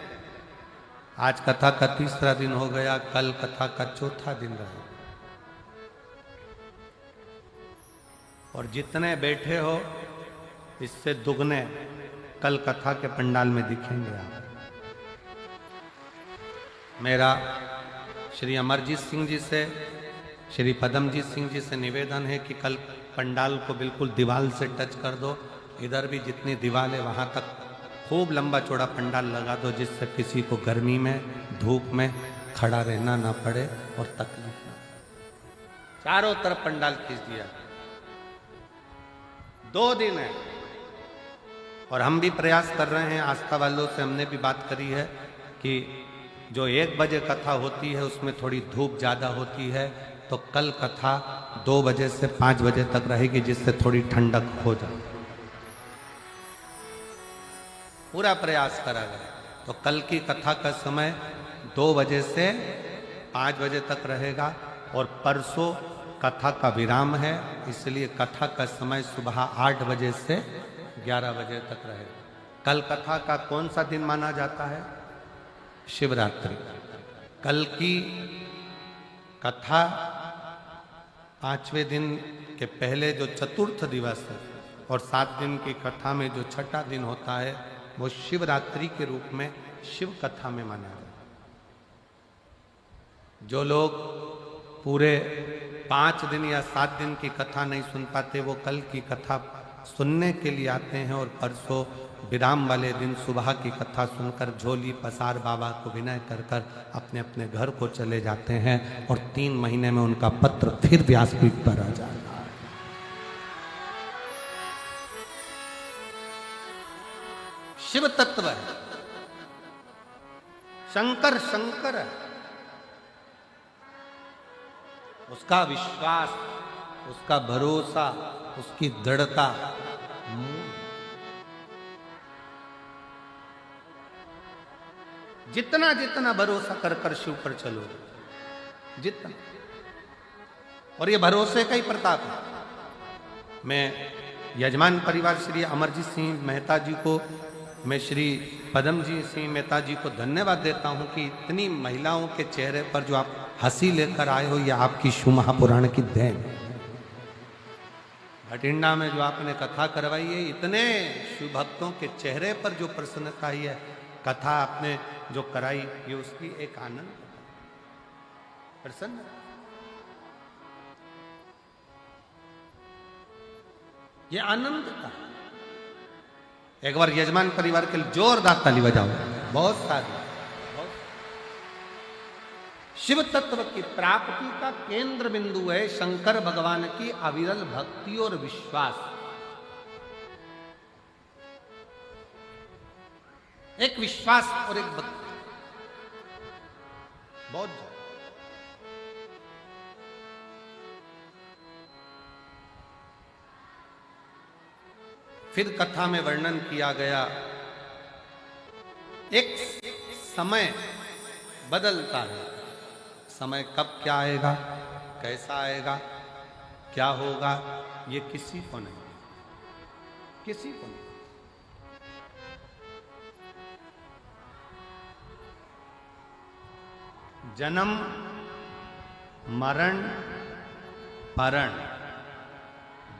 [SPEAKER 1] आज कथा का 3रा दिन हो गया, कल कथा का 4था दिन रहे, और जितने बैठे हो इससे दुगने कल कथा के पंडाल में दिखेंगे आप। मेरा श्री अमरजीत सिंह जी से, श्री पदमजीत सिंह जी से निवेदन है कि कल पंडाल को बिल्कुल दीवार से टच कर दो, इधर भी जितनी दीवार है वहां तक खूब लंबा चौड़ा पंडाल लगा दो, जिससे किसी को गर्मी में, धूप में खड़ा रहना ना पड़े और तकलीफ ना। चारों तरफ पंडाल खींच दिया। 2 दिन है और हम भी प्रयास कर रहे हैं, आस्था वालों से हमने भी बात करी है कि जो 1 बजे कथा होती है उसमें थोड़ी धूप ज़्यादा होती है, तो कल कथा 2 बजे से 5 बजे तक रहेगी, जिससे थोड़ी ठंडक हो जाए। पूरा प्रयास करा गया। तो कल की कथा का समय 2 बजे से 5 बजे तक रहेगा और परसों कथा का विराम है, इसलिए कथा का समय सुबह 8 बजे से 11 बजे तक रहेगा। कल कथा का कौन सा दिन माना जाता है? शिवरात्रि। कल की कथा 5वें दिन के पहले जो चतुर्थ दिवस है, और 7 दिन की कथा में जो छठा दिन होता है वो शिवरात्रि के रूप में शिव कथा में मनाया जाता है। जो लोग पूरे 5 दिन या 7 दिन की कथा नहीं सुन पाते वो कल की कथा सुनने के लिए आते हैं और परसों विराम वाले दिन सुबह की कथा सुनकर झोली पसार बाबा को विनय कर कर अपने अपने घर को चले जाते हैं और 3 महीने में उनका पत्र फिर व्यासपीठ पर आ जाता है। शिव तत्व है, शंकर शंकर है, उसका विश्वास, उसका भरोसा, उसकी दृढ़ता जितना जितना भरोसा कर कर शिव पर चलो जितना, और ये भरोसे का ही प्रताप है। मैं यजमान परिवार श्री अमरजीत सिंह मेहता जी को, मैं श्री पदमजी सिंह मेहता जी को धन्यवाद देता हूं कि इतनी महिलाओं के चेहरे पर जो आप हंसी लेकर आए हो, यह आपकी शिव महापुराण की देन। भटिंडा में जो आपने कथा करवाई है, इतने शिव भक्तों के चेहरे पर जो प्रसन्नता आई है, कथा आपने जो कराई, ये उसकी एक आनंद प्रसन्न, ये आनंद था। एक बार यजमान परिवार के लिए जोरदार ताली बजाओ। बहुत सारी शिव तत्व की प्राप्ति का केंद्र बिंदु है शंकर भगवान की अविरल भक्ति और विश्वास। एक विश्वास और एक भक्ति बहुत ज्यादा। फिर कथा में वर्णन किया गया, एक समय बदलता है, समय कब क्या आएगा, कैसा आएगा, क्या होगा, ये किसी को नहीं, किसी को नहीं। जन्म मरण परण,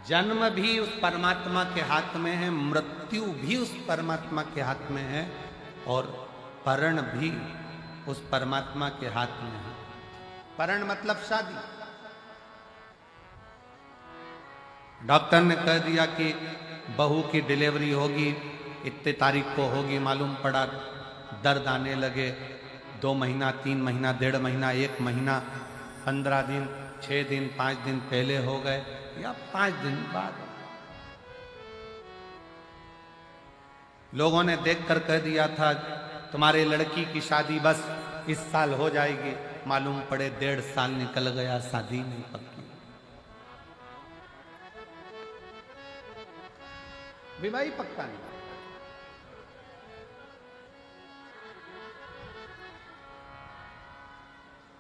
[SPEAKER 1] जन्म भी उस परमात्मा के हाथ में है, मृत्यु भी उस परमात्मा के हाथ में है, और परण भी उस परमात्मा के हाथ में है। परण मतलब शादी। डॉक्टर ने कह दिया कि बहू की डिलीवरी होगी, इतने तारीख को होगी, मालूम पड़ा दर्द आने लगे, 2 महीना, 3 महीना, 1.5 महीना, 1 महीना, 15 दिन, 6 दिन, 5 दिन पहले हो गए या 5 दिन बाद। लोगों ने देखकर कह दिया था तुम्हारे लड़की की शादी बस इस साल हो जाएगी, मालूम पड़े 1.5 साल निकल गया, शादी नहीं पक्की। विवाह ही पक्का नहीं।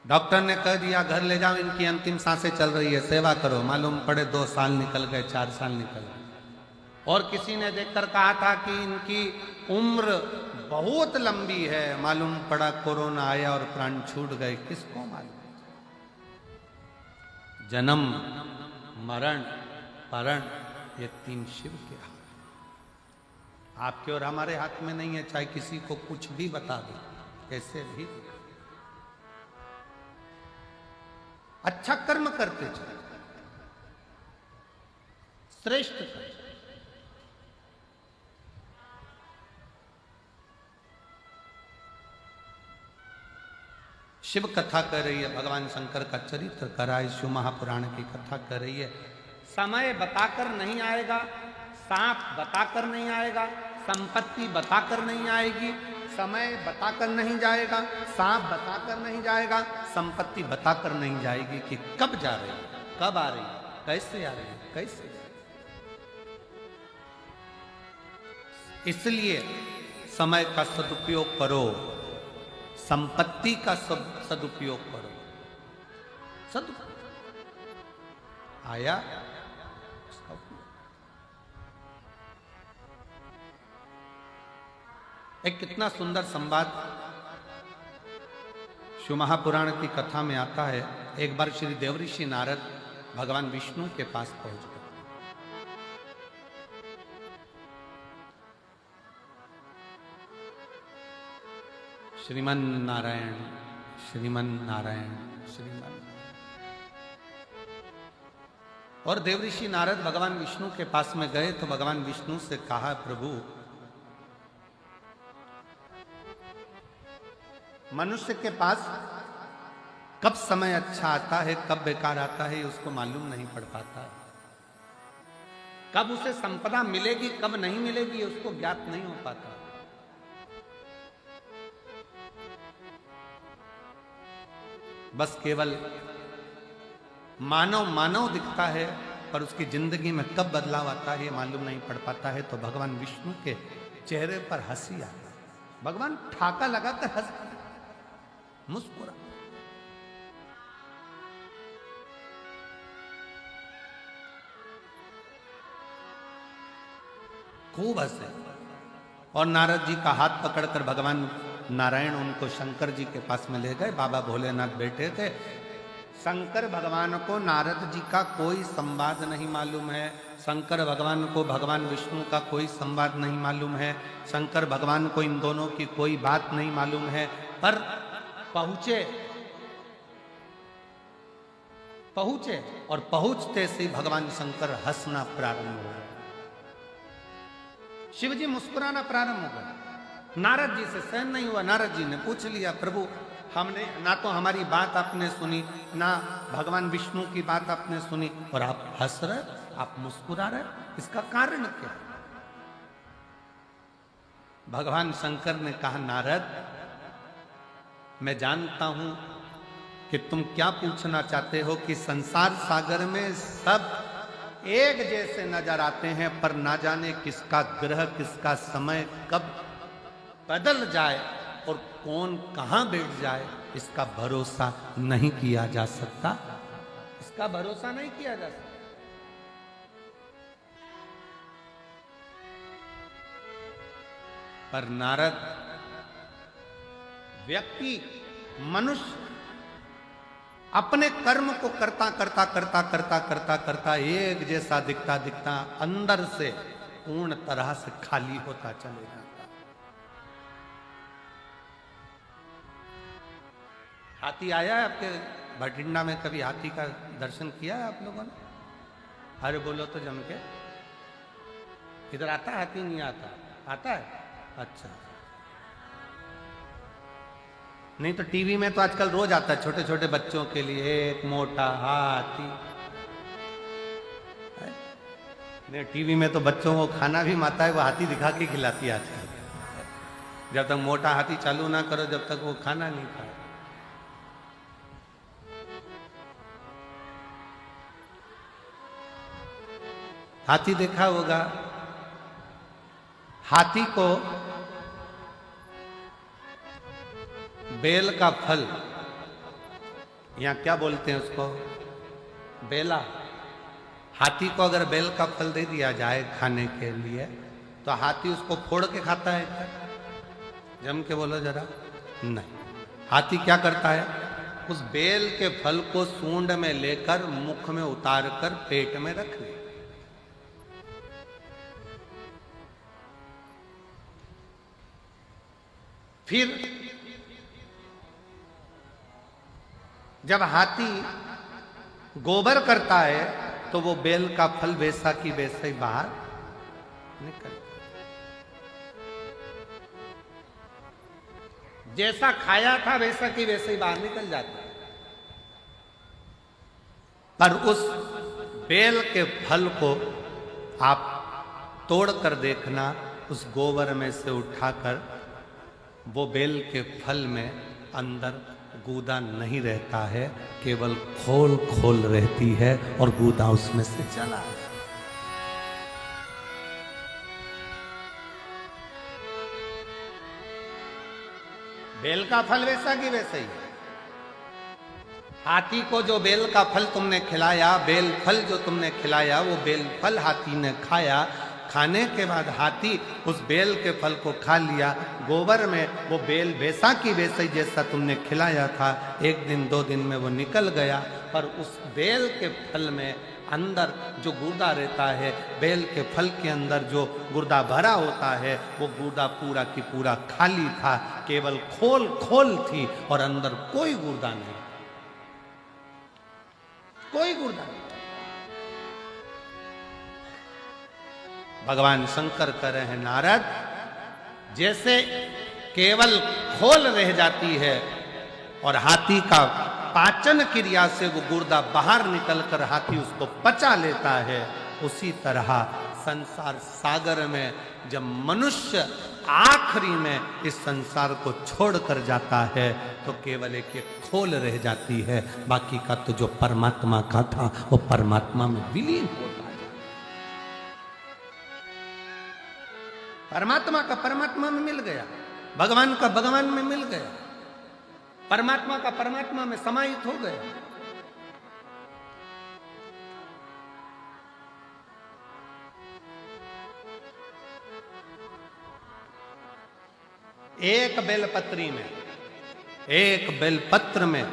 [SPEAKER 1] डॉक्टर ने कह दिया घर ले जाओ, इनकी अंतिम सांसें चल रही है, सेवा करो, मालूम पड़े 2 साल निकल गए, 4 साल निकल गए। और किसी ने देखकर कहा था कि इनकी उम्र बहुत लंबी है, मालूम पड़ा कोरोना आया और प्राण छूट गए, किसको मालूम। जन्म मरण परण ये 3 शिव के हाथ, आपके और हमारे हाथ में नहीं है, चाहे किसी को कुछ भी बता दो, कैसे भी। अच्छा कर्म करते चले, श्रेष्ठ कर्म। शिव कथा कर रही है, भगवान शंकर का चरित्र करा है, शिव महापुराण की कथा कर रही है। समय बताकर नहीं आएगा, सांप बताकर नहीं आएगा, संपत्ति बताकर नहीं आएगी, समय बताकर नहीं जाएगा, सांप बताकर नहीं जाएगा, संपत्ति बताकर नहीं जाएगी कि कब जा रही है, कब आ रही है, कैसे आ रही है, कैसे। इसलिए समय का सदुपयोग करो, संपत्ति का सदुपयोग करो। सदुपयोग आया उसका उपयोग। एक कितना सुंदर संवाद शिव महापुराण की कथा में आता है। एक बार श्री देवऋषि नारद भगवान विष्णु के पास पहुंच गए। श्रीमन नारायण श्रीमन नारायण श्रीमन। और देवऋषि नारद भगवान विष्णु के पास में गए तो भगवान विष्णु से कहा, प्रभु मनुष्य के पास कब समय अच्छा आता है कब बेकार आता है उसको मालूम नहीं पड़ पाता। कब उसे संपदा मिलेगी कब नहीं मिलेगी उसको ज्ञात नहीं हो पाता। बस केवल मानव मानव दिखता है पर उसकी जिंदगी में कब बदलाव आता है ये मालूम नहीं पड़ पाता है। तो भगवान विष्णु के चेहरे पर हंसी आ गई। भगवान ठाका लगाकर हंस मुस्कुरा। खूब हंसे और नारद जी का हाथ पकड़कर भगवान नारायण उनको शंकर जी के पास में ले गए। बाबा भोलेनाथ बैठे थे। शंकर भगवान को नारद जी का कोई संवाद नहीं मालूम है। शंकर भगवान को भगवान विष्णु का कोई संवाद नहीं मालूम है। शंकर भगवान को इन दोनों की कोई बात नहीं मालूम है। पर पहुंचे और पहुंचते से भगवान शंकर हंसना प्रारंभ हो गया। शिव जी मुस्कुराना प्रारंभ हो गया। नारद जी से सहन नहीं हुआ। नारद जी ने पूछ लिया, प्रभु हमने ना तो हमारी बात आपने सुनी ना भगवान विष्णु की बात आपने सुनी और आप हंस रहे आप मुस्कुरा रहे, इसका कारण क्या? भगवान शंकर ने कहा, नारद मैं जानता हूं कि तुम क्या पूछना चाहते हो कि संसार सागर में सब एक जैसे नजर आते हैं पर ना जाने किसका ग्रह किसका समय कब बदल जाए और कौन कहां बैठ जाए इसका भरोसा नहीं किया जा सकता। इसका भरोसा नहीं किया जा सकता। पर नारद व्यक्ति मनुष्य अपने कर्म को करता करता करता करता करता करता एक जैसा दिखता दिखता अंदर से पूर्ण तरह से खाली होता चले जाता। हाथी आया है आपके भटिंडा में? कभी हाथी का दर्शन किया है आप लोगों ने? अरे बोलो तो जम के। इधर आता है हाथी? नहीं आता? आता है? अच्छा। नहीं तो टीवी में तो आजकल रोज आता है छोटे छोटे बच्चों के लिए एक मोटा हाथी। नहीं टीवी में तो बच्चों को खाना भी माता है वो हाथी दिखा के खिलाती है आजकल। जब तक मोटा हाथी चालू ना करो जब तक वो खाना नहीं खाए। हाथी देखा होगा। हाथी को बेल का फल, यहां क्या बोलते हैं उसको? बेला। हाथी को अगर बेल का फल दे दिया जाए खाने के लिए तो हाथी उसको फोड़ के खाता है क्या? जम के बोलो जरा। नहीं। हाथी क्या करता है? उस बेल के फल को सूंड में लेकर मुख में उतार कर पेट में रख ले। फिर जब हाथी गोबर करता है तो वो बेल का फल वैसा की वैसे ही बाहर निकल, जैसा खाया था वैसा की वैसे ही बाहर निकल जाता है। पर उस बेल के फल को आप तोड़ कर देखना, उस गोबर में से उठाकर वो बेल के फल में अंदर गूदा नहीं रहता है, केवल खोल खोल रहती है और गूदा उसमें से चला। बेल का फल वैसा की वैसा ही। हाथी को जो बेल का फल तुमने खिलाया, बेल फल जो तुमने खिलाया, वो बेल फल हाथी ने खाया। खाने के बाद हाथी उस बेल के फल को खा लिया। गोबर में वो बेल वैसा की वैसा ही जैसा तुमने खिलाया था, एक दिन दो दिन में वो निकल गया। पर उस बेल के फल में अंदर जो गुर्दा रहता है, बेल के फल के अंदर जो गुर्दा भरा होता है, वो गुर्दा पूरा की पूरा खाली था, केवल खोल खोल थी और अंदर कोई गुर्दा नहीं, कोई गुर्दा नहीं। भगवान शंकर कह रहे हैं, नारद, जैसे केवल खोल रह जाती है और हाथी का पाचन क्रिया से वो गुर्दा बाहर निकलकर हाथी उसको पचा लेता है, उसी तरह संसार सागर में जब मनुष्य आखिरी में इस संसार को छोड़कर जाता है तो केवल एक खोल रह जाती है, बाकी का तो जो परमात्मा का था वो परमात्मा में विलीन होता है। परमात्मा का परमात्मा में मिल गया, भगवान का भगवान में मिल गया, परमात्मा का परमात्मा में समाहित हो गया। एक बेलपत्री में, एक बेलपत्र में,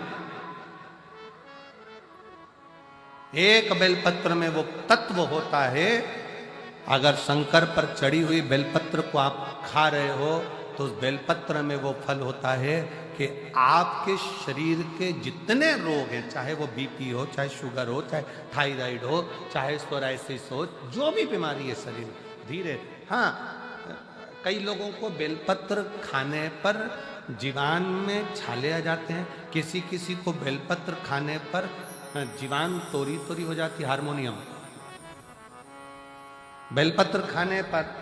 [SPEAKER 1] एक बेलपत्र में वो तत्व होता है। अगर शंकर पर चढ़ी हुई बेलपत्र को आप खा रहे हो तो उस बेलपत्र में वो फल होता है कि आपके शरीर के जितने रोग हैं, चाहे वो बीपी हो, चाहे शुगर हो, चाहे थायराइड हो, चाहे सोराइसिस हो, जो भी बीमारी है शरीर, धीरे, हाँ, कई लोगों को बेलपत्र खाने पर जीवान में छाले आ जाते हैं, किसी किसी को बेलपत्र खाने पर जीवान तोरी तोरी हो जाती है, हारमोनियम। बेलपत्र खाने पर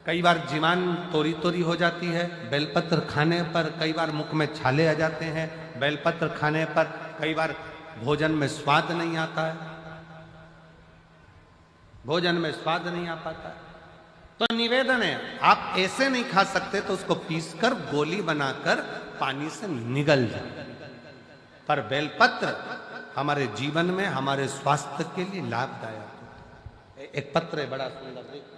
[SPEAKER 1] कई बार जीवान तोरी तोरी हो जाती है, बेलपत्र खाने पर कई बार मुख में छाले आ जाते हैं, बेलपत्र खाने पर कई बार भोजन में स्वाद नहीं आता है, भोजन में स्वाद नहीं आ पाता है। तो निवेदन है, आप ऐसे नहीं खा सकते तो उसको पीसकर गोली बनाकर पानी से निगल जाए, पर बेलपत्र हमारे जीवन में, हमारे स्वास्थ्य के लिए लाभदायक होता है। एक पत्र है बड़ा सुंदर, देखिए,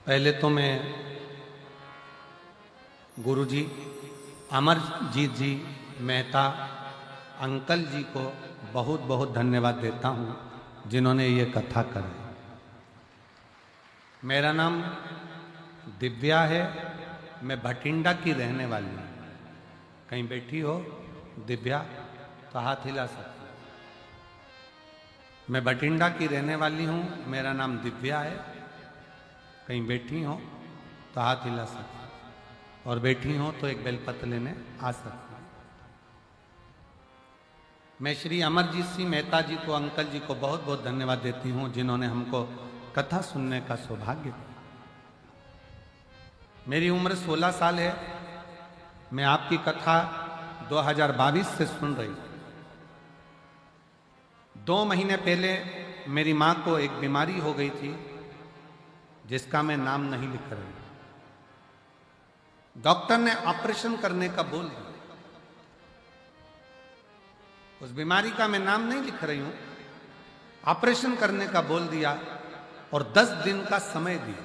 [SPEAKER 1] पहले तो मैं गुरुजी अमरजीत जी मेहता अंकल जी को बहुत बहुत धन्यवाद देता हूँ, जिन्होंने ये कथा कराई। मेरा नाम दिव्या है, मैं भटिंडा की रहने वाली हूँ। कहीं बैठी हो दिव्या तो हाथ हिला सकती हो। मैं भटिंडा की रहने वाली हूँ, मेरा नाम दिव्या है। कहीं बैठी हो तो हाथ हिला सकती हो, और बैठी हो तो एक बेलपत्र लेने आ सकती हो। मैं श्री अमरजीत सिंह मेहता जी को, अंकल जी को बहुत बहुत धन्यवाद देती हूँ, जिन्होंने हमको कथा सुनने का सौभाग्य दिया। मेरी उम्र 16 साल है। मैं आपकी कथा 2022 से सुन रही हूँ। 2 महीने पहले मेरी माँ को एक बीमारी हो गई थी, जिसका मैं नाम नहीं लिख रही। डॉक्टर ने ऑपरेशन करने का बोल दिया। उस बीमारी का मैं नाम नहीं लिख रही हूं। ऑपरेशन करने का बोल दिया और 10 दिन का समय दिया।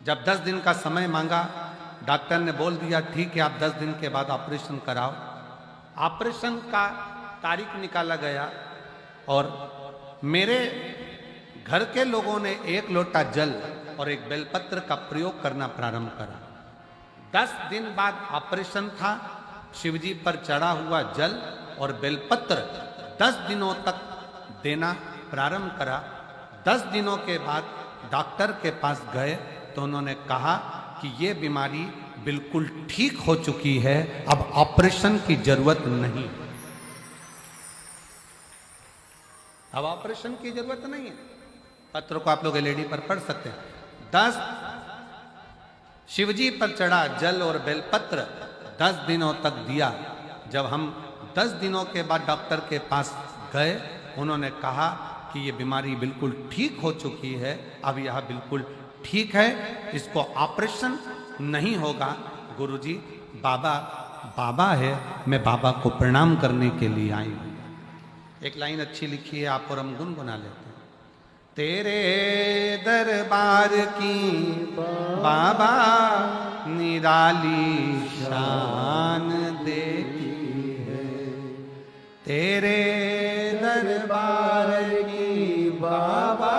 [SPEAKER 1] जब 10 दिन का समय मांगा, डॉक्टर ने बोल दिया ठीक है, आप 10 दिन के बाद ऑपरेशन कराओ। ऑपरेशन का तारीख निकाला गया और मेरे घर के लोगों ने 1 लोटा जल और एक बेलपत्र का प्रयोग करना प्रारंभ करा। 10 दिन बाद ऑपरेशन था। शिवजी पर चढ़ा हुआ जल और बेलपत्र 10 दिनों तक देना प्रारंभ करा। 10 दिनों के बाद डॉक्टर के पास गए तो उन्होंने कहा कि ये बीमारी बिल्कुल ठीक हो चुकी है, अब ऑपरेशन की जरूरत नहीं। अब ऑपरेशन की जरूरत नहीं है। पत्र को आप लोग एलईडी पर पढ़ सकते हैं। 10 शिवजी पर चढ़ा जल और बेलपत्र 10 दिनों तक दिया। जब हम 10 दिनों के बाद डॉक्टर के पास गए, उन्होंने कहा कि ये बीमारी बिल्कुल ठीक हो चुकी है, अब यह बिल्कुल ठीक है, इसको ऑपरेशन नहीं होगा। गुरुजी बाबा है, मैं बाबा को प्रणाम करने के लिए आई हूँ। एक लाइन अच्छी लिखी है, आप और हम गुनगुना लेते हैं। तेरे दरबार की बाबा निराली शान देखी है, तेरे दरबार की बाबा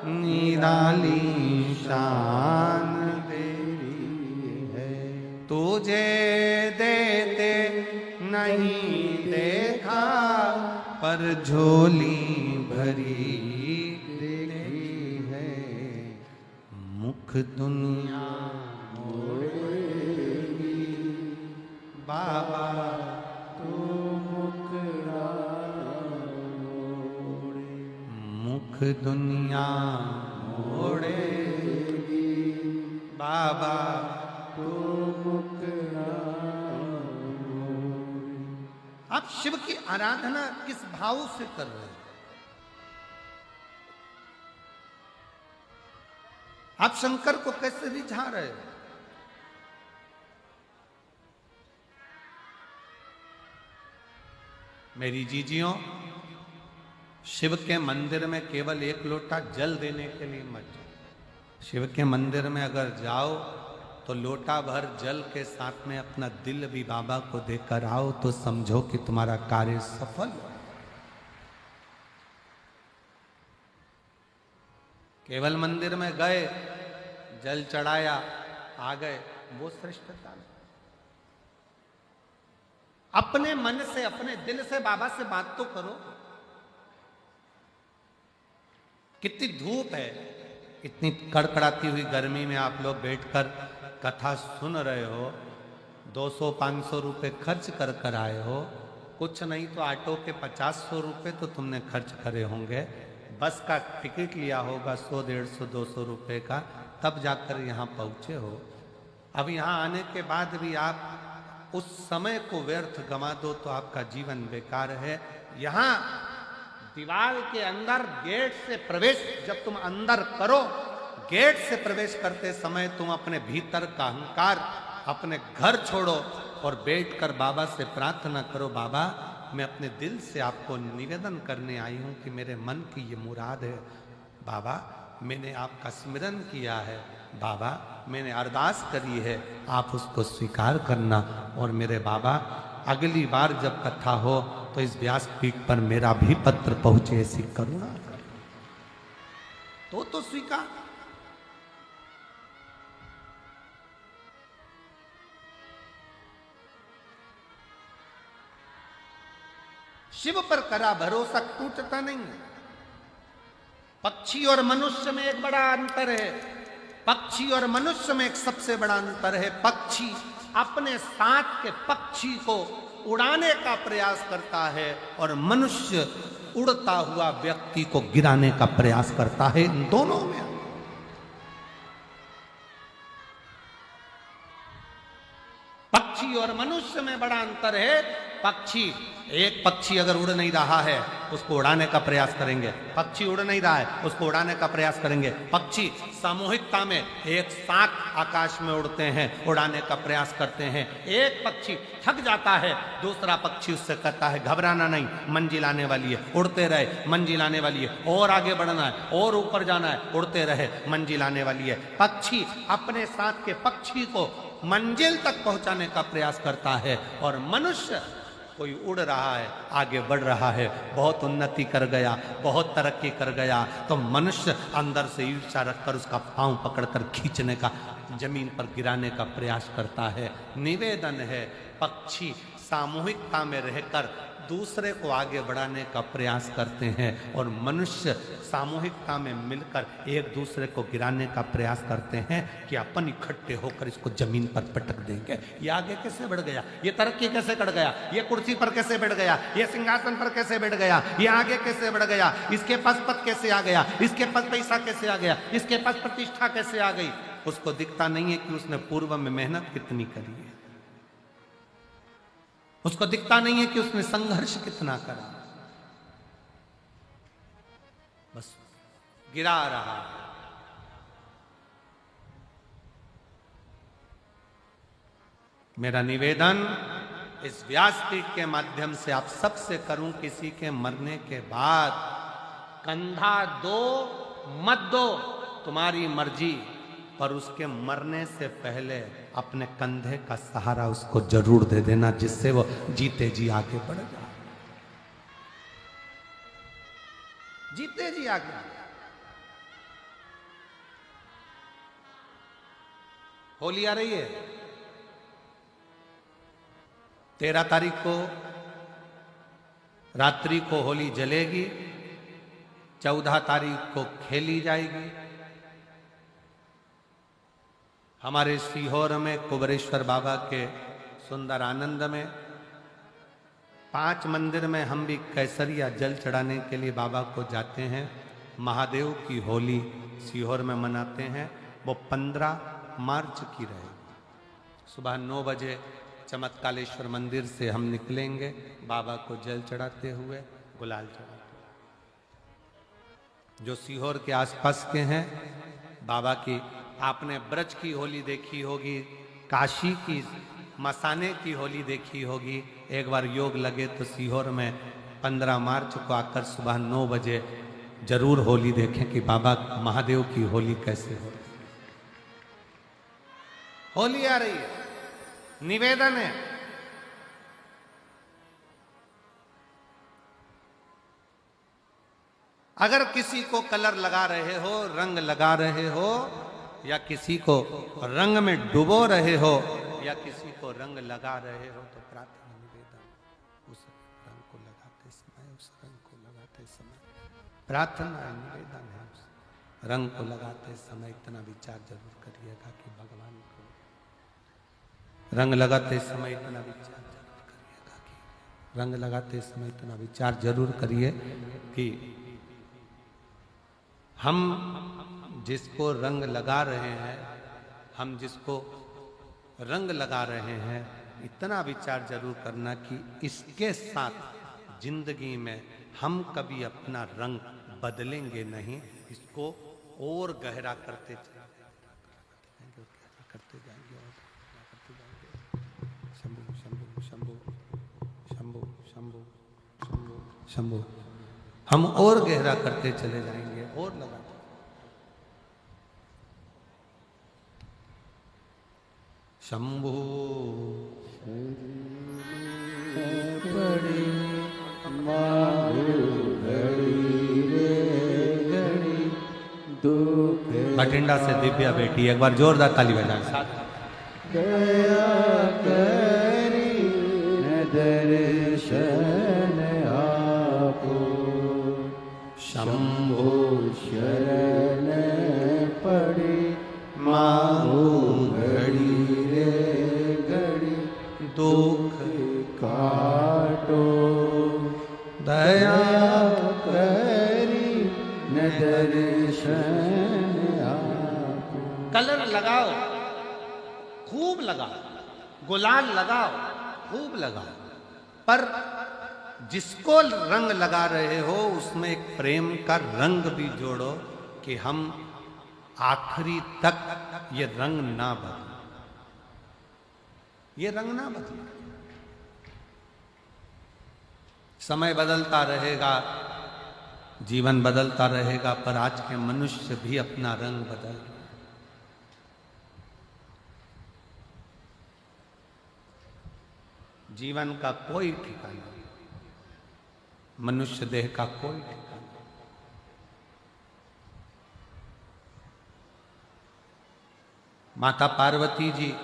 [SPEAKER 1] निराली शान देखी है। तुझे देते नहीं देखा पर झोली भरी देखी है, मुख दुनिया मोड़ेगी बाबा तू मुखड़ा मोड़े, मुख दुनिया मोड़ेगी बाबा तू मुखड़ा मोड़े। आप शिव की आराधना किस भाव से कर रहे हैं? आप शंकर को कैसे रिझा रहे हो? मेरी जीजियों, शिव के मंदिर में केवल 1 लोटा जल देने के लिए मत जाओ। शिव के मंदिर में अगर जाओ तो लोटा भर जल के साथ में अपना दिल भी बाबा को देकर आओ, तो समझो कि तुम्हारा कार्य सफल हो। केवल मंदिर में गए, जल चढ़ाया, आ गए, वो श्रेष्ठता नहीं। अपने मन से, अपने दिल से बाबा से बात तो करो। कितनी धूप है, इतनी कड़कड़ाती हुई गर्मी में आप लोग बैठकर कथा सुन रहे हो, 200-500 रुपए खर्च कर कर आए हो। कुछ नहीं तो ऑटो के 50-100 रुपए तो तुमने खर्च करे होंगे, बस का टिकट लिया होगा 100, 150, 200 रुपए का, तब जाकर यहाँ पहुँचे हो। अब यहाँ आने के बाद भी आप उस समय को व्यर्थ गंवा दो तो आपका जीवन बेकार है। यहाँ दीवार के अंदर गेट से प्रवेश जब तुम अंदर करो, गेट से प्रवेश करते समय तुम अपने भीतर का अहंकार, अपने घर छोड़ो और बैठकर बाबा से प्रार्थना करो, बाबा मैं अपने दिल से आपको निवेदन करने आई हूँ कि मेरे मन की ये मुराद है। बाबा मैंने आपका स्मरण किया है, बाबा मैंने अरदास करी है, आप उसको स्वीकार करना। और मेरे बाबा अगली बार जब कथा हो तो इस व्यासपीठ पर मेरा भी पत्र पहुंचे, ऐसी करुणा कर तो स्वीकार। शिव पर करा भरोसा टूटता नहीं है। पक्षी और मनुष्य में एक बड़ा अंतर है। पक्षी और मनुष्य में एक सबसे बड़ा अंतर है। पक्षी अपने साथ के पक्षी को उड़ाने का प्रयास करता है और मनुष्य उड़ता हुआ व्यक्ति को गिराने का प्रयास करता है। इन दोनों में पक्षी और मनुष्य में बड़ा अंतर है। पक्षी, एक पक्षी अगर उड़ नहीं रहा है उसको उड़ाने का प्रयास करेंगे, पक्षी उड़ नहीं रहा है उसको उड़ाने का प्रयास करेंगे। पक्षी सामूहिकता में एक साथ आकाश में उड़ते हैं, उड़ाने का प्रयास करते हैं। एक पक्षी थक जाता है, दूसरा पक्षी उससे कहता है घबराना नहीं, मंजिल आने वाली है, उड़ते रहे, मंजिल आने वाली है, और आगे बढ़ना है, और ऊपर जाना है, उड़ते रहे, मंजिल आने वाली है। पक्षी अपने साथ के पक्षी को मंजिल तक पहुंचाने का प्रयास करता है और मनुष्य कोई उड़ रहा है, आगे बढ़ रहा है, बहुत उन्नति कर गया, बहुत तरक्की कर गया, तो मनुष्य अंदर से ईर्ष्या रखकर उसका पांव पकड़कर खींचने का, जमीन पर गिराने का प्रयास करता है। निवेदन है, पक्षी सामूहिकता में रहकर दूसरे को आगे बढ़ाने का प्रयास करते हैं और मनुष्य सामूहिकता में मिलकर एक दूसरे को गिराने का प्रयास करते हैं कि अपन इकट्ठे होकर इसको जमीन पर पटक देंगे। ये आगे कैसे बढ़ गया, ये तरक्की कैसे कर गया, ये कुर्सी पर कैसे बैठ गया, ये सिंहासन पर कैसे बैठ गया, ये आगे कैसे बढ़ गया, इसके पास पद कैसे आ गया, इसके पास पैसा कैसे आ गया, इसके पास प्रतिष्ठा कैसे आ गई। उसको दिखता नहीं है कि उसने पूर्व में मेहनत कितनी करी है, उसको दिखता नहीं है कि उसने संघर्ष कितना करा, बस गिरा रहा है। मेरा निवेदन इस व्यासपीठ के माध्यम से आप सबसे करूं, किसी के मरने के बाद कंधा दो मत दो, तुम्हारी मर्जी, पर उसके मरने से पहले अपने कंधे का सहारा उसको जरूर दे देना, जिससे वो जीते जी आगे बढ़ जाए, जीते जी आगे। होली आ रही है, 13 तारीख को रात्रि को होली जलेगी, 14 तारीख को खेली जाएगी। हमारे सीहोर में कुबरेश्वर बाबा के सुंदर आनंद में 5 मंदिर में हम भी कैसरिया जल चढ़ाने के लिए बाबा को जाते हैं। महादेव की होली सीहोर में मनाते हैं, वो 15 मार्च की रहेगी। सुबह 9 बजे चमत्कालेश्वर मंदिर से हम निकलेंगे, बाबा को जल चढ़ाते हुए, गुलाल चढ़ाते हुए। जो सीहोर के आसपास के हैं, बाबा की आपने ब्रज की होली देखी होगी, काशी की मसाने की होली देखी होगी। एक बार योग लगे तो सीहोर में 15 मार्च को आकर सुबह 9 बजे जरूर होली देखें कि बाबा महादेव की होली कैसे हो। होली आ रही है, निवेदन है, अगर किसी को कलर लगा रहे हो, रंग लगा रहे हो, या किसी को रंग में डुबो रहे हो, या किसी को रंग लगा रहे हो, तो प्रार्थना निवेदन, उस रंग को लगाते समय, उस रंग को लगाते समय प्रार्थना निवेदन है, उस रंग को लगाते समय इतना विचार जरूर करिएगा कि भगवान को, रंग लगाते समय इतना विचार जरूर करिएगा कि, रंग लगाते समय इतना विचार जरूर करिए कि हम जिसको रंग लगा रहे हैं, हम जिसको रंग लगा रहे हैं, इतना विचार जरूर करना कि इसके साथ जिंदगी में हम कभी अपना रंग बदलेंगे नहीं, इसको और गहरा करते जाएंगे, करते जाएंगे, शंभु शंभु शंभु शंभु शंभु शंभु शंभु, हम और गहरा करते चले जाएंगे, और लगाते। शंभु
[SPEAKER 2] पड़ी मारू घड़ी रे घड़ी दुख
[SPEAKER 1] बठिंडा से दिव्या बेटी, एक बार जोरदार ताली बजाएं साथ।
[SPEAKER 2] दया करी न दर्शन आपो, शंभो शरण पड़ी मारू घड़ी रे घड़ी
[SPEAKER 1] दुख
[SPEAKER 2] काटो,
[SPEAKER 1] दया
[SPEAKER 2] करी न दर्शन आपो।
[SPEAKER 1] कलर लगाओ, खूब लगाओ, गुलाल लगाओ, खूब लगाओ, पर जिसको रंग लगा रहे हो उसमें एक प्रेम का रंग भी जोड़ो कि हम आखिरी तक ये रंग ना बदले, ये रंग ना बदले। समय बदलता रहेगा, जीवन बदलता रहेगा, पर आज के मनुष्य भी अपना रंग बदल रहे। जीवन का कोई ठिकाना नहीं, मनुष्य देह का कोई ठिकाना। माता पार्वती जी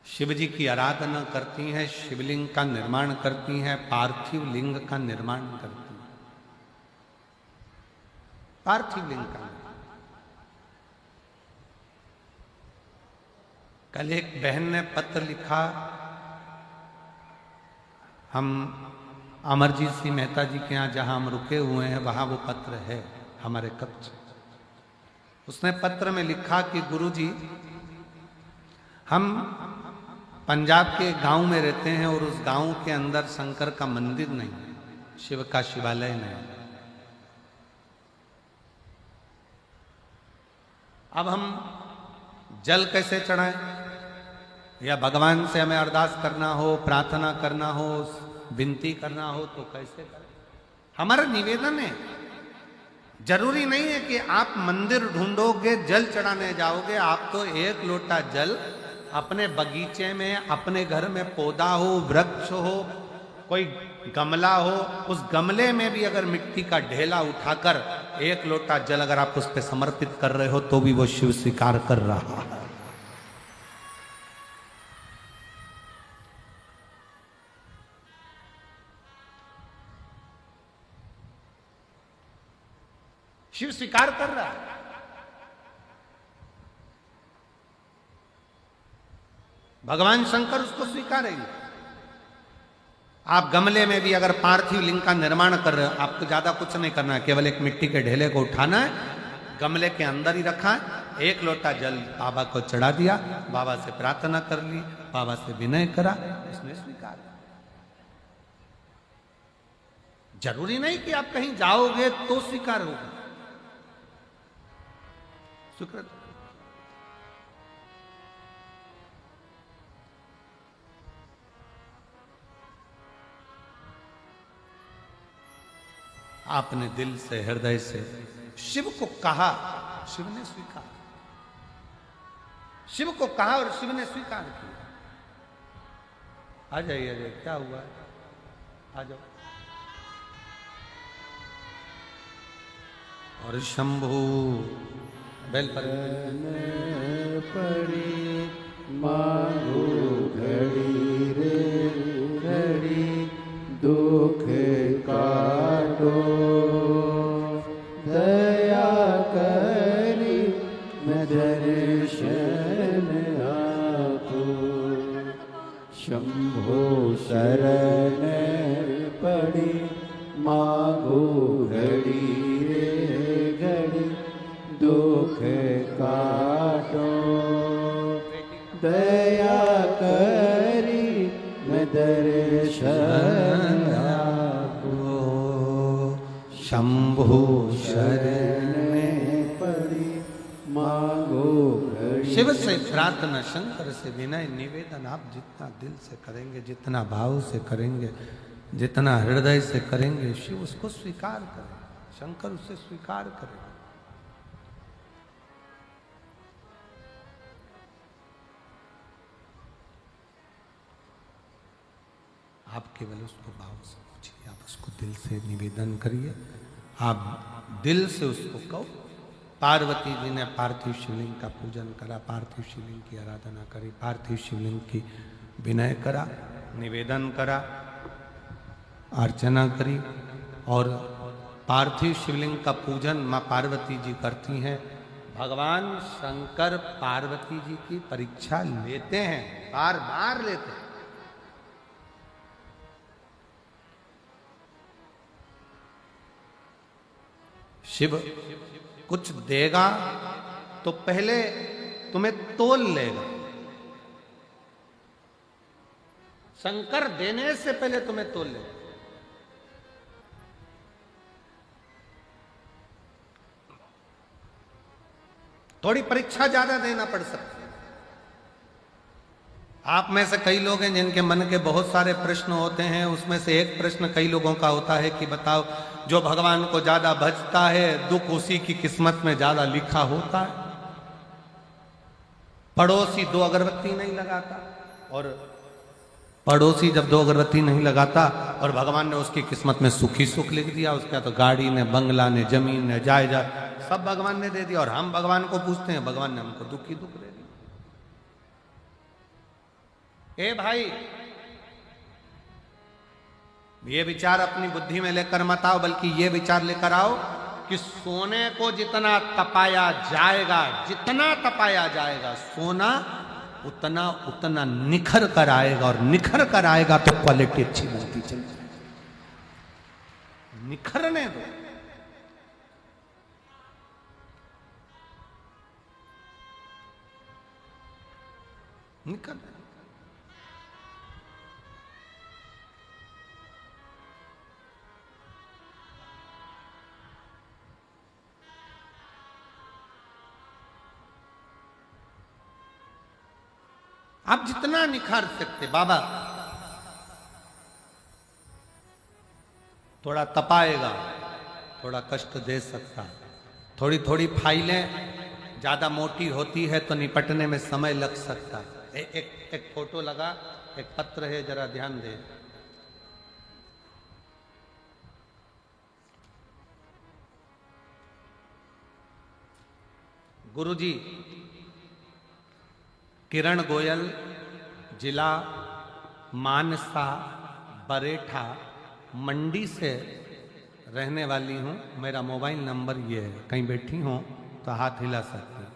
[SPEAKER 1] शिव जी की आराधना करती हैं, शिवलिंग का निर्माण करती हैं, पार्थिव लिंग का निर्माण करती हैं। पार्थिव लिंग का कल एक बहन ने पत्र लिखा, हम अमरजीत सिंह मेहता जी के यहाँ जहां हम रुके हुए हैं वहां वो पत्र है हमारे कक्ष। उसने पत्र में लिखा कि गुरुजी, हम पंजाब के गांव में रहते हैं और उस गांव के अंदर शंकर का मंदिर नहीं है, शिव का शिवालय नहीं है। अब हम जल कैसे चढ़ाएं, या भगवान से हमें अरदास करना हो, प्रार्थना करना हो, विनती करना हो तो कैसे करें? हमारा निवेदन है, जरूरी नहीं है कि आप मंदिर ढूंढोगे, जल चढ़ाने जाओगे। आप तो एक लोटा जल अपने बगीचे में, अपने घर में पौधा हो, वृक्ष हो, कोई गमला हो, उस गमले में भी अगर मिट्टी का ढेला उठाकर एक लोटा जल अगर आप उस पर समर्पित कर रहे हो तो भी वो शिव स्वीकार कर रहा है। शिव स्वीकार कर रहा है। भगवान शंकर उसको स्वीकारेंगे। आप गमले में भी अगर पार्थिव लिंग का निर्माण कर रहे हो, आपको ज्यादा कुछ नहीं करना है, केवल एक मिट्टी के ढेले को उठाना है, गमले के अंदर ही रखा है, एक लोटा जल बाबा को चढ़ा दिया, बाबा से प्रार्थना कर ली, बाबा से विनय करा, उसने स्वीकार। जरूरी नहीं कि आप कहीं जाओगे तो स्वीकार होगा। शुक्र आपने दिल से, हृदय से शिव को कहा, शिव ने स्वीकार। शिव को कहा और शिव ने स्वीकार किया। आ जाइए, आ जाइए, क्या हुआ है? आ जाओ। और शंभू बेल पर
[SPEAKER 2] पड़ी मांगो घड़ी रे घड़ी, दुख काटो दया करी मैं दर्शन आपको। शंभो शरण पड़ी मांगो घड़ी रे घड़ी, दुख काटो दया करी मैं दर्शन आपको।
[SPEAKER 1] शंभु शरण
[SPEAKER 2] पड़ी मांगो घड़ी।
[SPEAKER 1] शिव से प्रार्थना, शंकर से विनय निवेदन आप जितना दिल से करेंगे, जितना भाव से करेंगे, जितना हृदय से करेंगे, शिव उसको स्वीकार करें, शंकर उसे स्वीकार करें। आप केवल उसको भाव से पूछिए, आप उसको दिल से निवेदन करिए, आप दिल से उसको कहो। पार्वती जी ने पार्थिव शिवलिंग का पूजन करा, पार्थिव शिवलिंग की आराधना करी, पार्थिव शिवलिंग की विनय करा, निवेदन करा, अर्चना करी। और पार्थिव शिवलिंग का पूजन माँ पार्वती जी करती हैं। भगवान शंकर पार्वती जी की परीक्षा लेते हैं, बार बार लेते हैं। शिव कुछ देगा तो पहले तुम्हें तोल लेगा। शंकर देने से पहले तुम्हें तोल लेगा। थोड़ी परीक्षा ज्यादा देना पड़ सकती है। आप में से कई लोग हैं जिनके मन के बहुत सारे प्रश्न होते हैं, उसमें से एक प्रश्न कई लोगों का होता है कि बताओ, जो भगवान को ज्यादा भजता है दुख उसी की किस्मत में ज्यादा लिखा होता है। पड़ोसी 2 अगरबत्ती नहीं लगाता, और पड़ोसी जब 2 अगरबत्ती नहीं लगाता और भगवान ने उसकी किस्मत में सुखी सुख लिख दिया, उसका तो गाड़ी ने, बंगला ने, जमीन ने, जायदाद सब भगवान ने दे दिया, और हम भगवान को पूछते हैं, भगवान ने हमको दुख ही दुख दे दिया। ए भाई, ये विचार अपनी बुद्धि में लेकर मत आओ, बल्कि ये विचार लेकर आओ कि सोने को जितना तपाया जाएगा, जितना तपाया जाएगा, सोना उतना उतना निखर कर आएगा, और निखर कर आएगा तो क्वालिटी अच्छी बनती चली जाएगी। निखरने दो। निखर आप जितना निखार सकते, बाबा थोड़ा तपाएगा, थोड़ा कष्ट दे सकता है, थोड़ी थोड़ी फाइलें ज्यादा मोटी होती है तो निपटने में समय लग सकता है। एक फोटो लगा, एक पत्र है, जरा ध्यान दे। गुरुजी किरण गोयल, जिला मानसा बरेठा मंडी से रहने वाली हूँ। मेरा मोबाइल नंबर ये है, कहीं बैठी हूँ तो हाथ हिला सकती हूँ।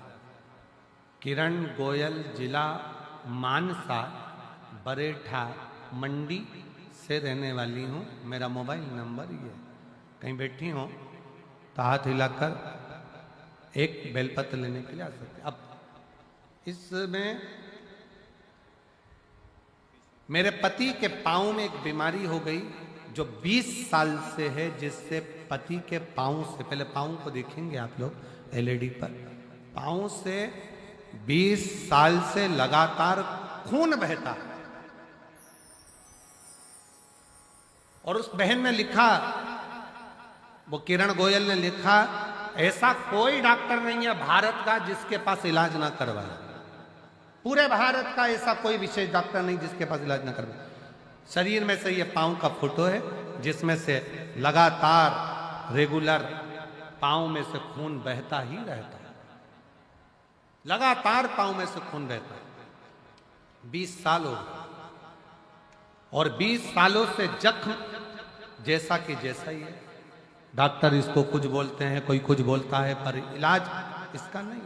[SPEAKER 1] किरण गोयल, जिला मानसा बरेठा मंडी से रहने वाली हूँ। मेरा मोबाइल नंबर ये है, कहीं बैठी हूँ तो हाथ हिलाकर एक बेलपत्र लेने के लिए आ सकते। अब इसमें मेरे पति के पांव में एक बीमारी हो गई जो 20 साल से है, जिससे पति के पांव से, पहले पांव को देखेंगे आप लोग एलईडी पर, पांव से 20 साल से लगातार खून बहता है। और उस बहन ने लिखा, वो किरण गोयल ने लिखा, ऐसा कोई डॉक्टर नहीं है भारत का जिसके पास इलाज ना करवाए। पूरे भारत का ऐसा कोई विशेष डॉक्टर नहीं जिसके पास इलाज ना करवाए। शरीर में से ये पांव का फोटो है, जिसमें से लगातार रेगुलर पांव में से खून बहता ही रहता है, लगातार पांव में से खून बहता है। 20 साल हो गए, और 20 सालों से जख्म जैसा कि जैसा ही है। डॉक्टर इसको कुछ बोलते हैं, कोई कुछ बोलता है, पर इलाज इसका नहीं।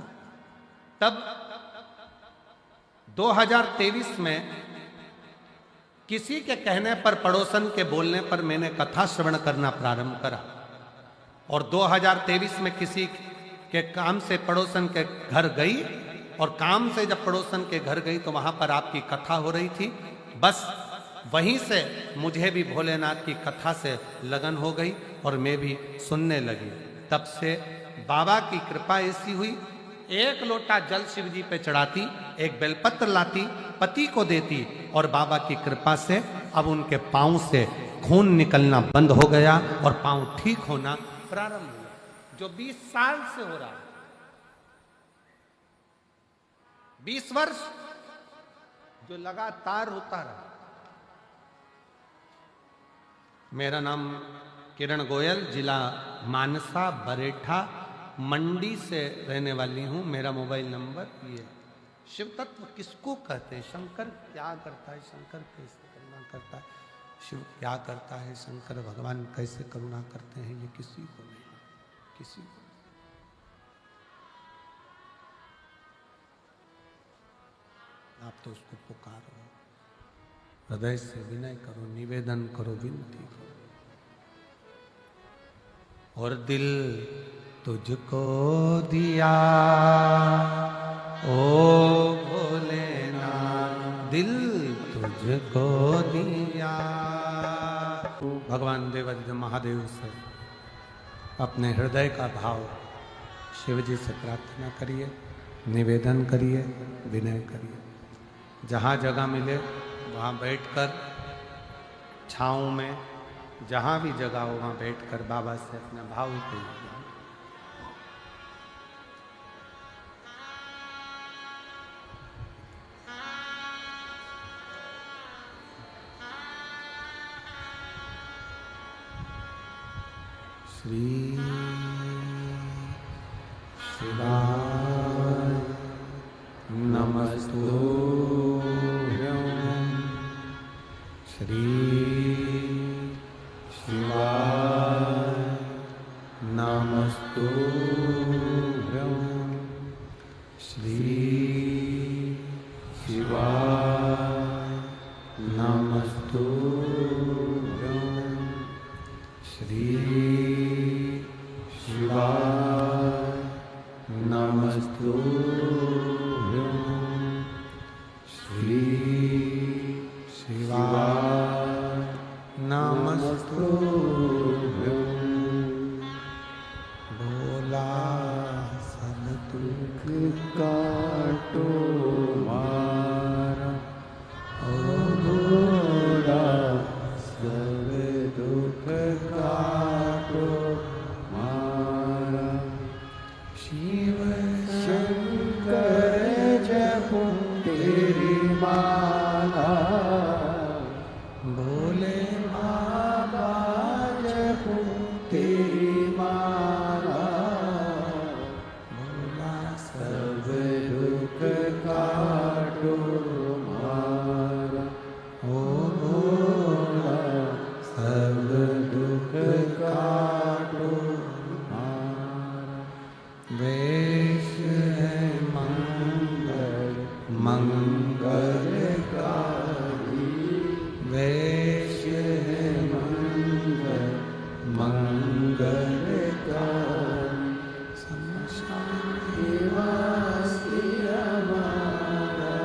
[SPEAKER 1] तब 2023 में किसी के कहने पर, पड़ोसन के बोलने पर मैंने कथा श्रवण करना प्रारंभ करा, और 2023 में किसी के काम से पड़ोसन के घर गई, और काम से जब पड़ोसन के घर गई तो वहां पर आपकी कथा हो रही थी। बस वहीं से मुझे भी भोलेनाथ की कथा से लगन हो गई और मैं भी सुनने लगी। तब से बाबा की कृपा ऐसी हुई, एक लोटा जल शिव जी पे चढ़ाती, एक बेलपत्र लाती, पति को देती, और बाबा की कृपा से अब उनके पांव से खून निकलना बंद हो गया और पांव ठीक होना प्रारंभ हुआ। जो 20 साल से हो रहा है, 20 वर्ष जो लगातार होता रहा। मेरा नाम किरण गोयल, जिला मानसा बरेठा मंडी से रहने वाली हूँ। मेरा मोबाइल नंबर ये। शिव तत्व किसको कहते हैं? शंकर क्या करता है, शंकर कैसे करुणा करता है, शिव क्या करता है, शंकर भगवान कैसे करुणा करते हैं, ये किसी को नहीं, किसी को। आप तो उसको पुकारो, हृदय से विनय करो, निवेदन करो, विनती करो। और दिल तुझको दिया ओ भोलेनाथ, दिल तुझको दिया। भगवान देवाधिदेव महादेव से अपने हृदय का भाव शिव जी से प्रार्थना करिए, निवेदन करिए, विनय करिए। जहाँ जगह मिले वहाँ बैठकर, छाँव में, जहाँ भी जगह हो वहाँ बैठकर बाबा से अपना भाव ही कहिए। श्री शिवाय नमस्तुभ्यं। श्री शिवाय नमस्तुभ्यं। श्री शिवाय नमस्तुभ्यं। श्री शिवाय नमस्तुभ्यं। श्री शिवाय नमस्तुभ्यं। भोला सब दुख काटो मारा, ओ भोला सब दुख काटो मारा। शिव शंकर जपो तेरी माला, भोले बाबा जपो तेरी माला। भोला सब दुख काटो मारा, ओ भोला सब दुख काटो मारा। वेश है मंगल मंगलकारी, वेश है मंगल मंगलकारी। शमशान निवासी हमारा,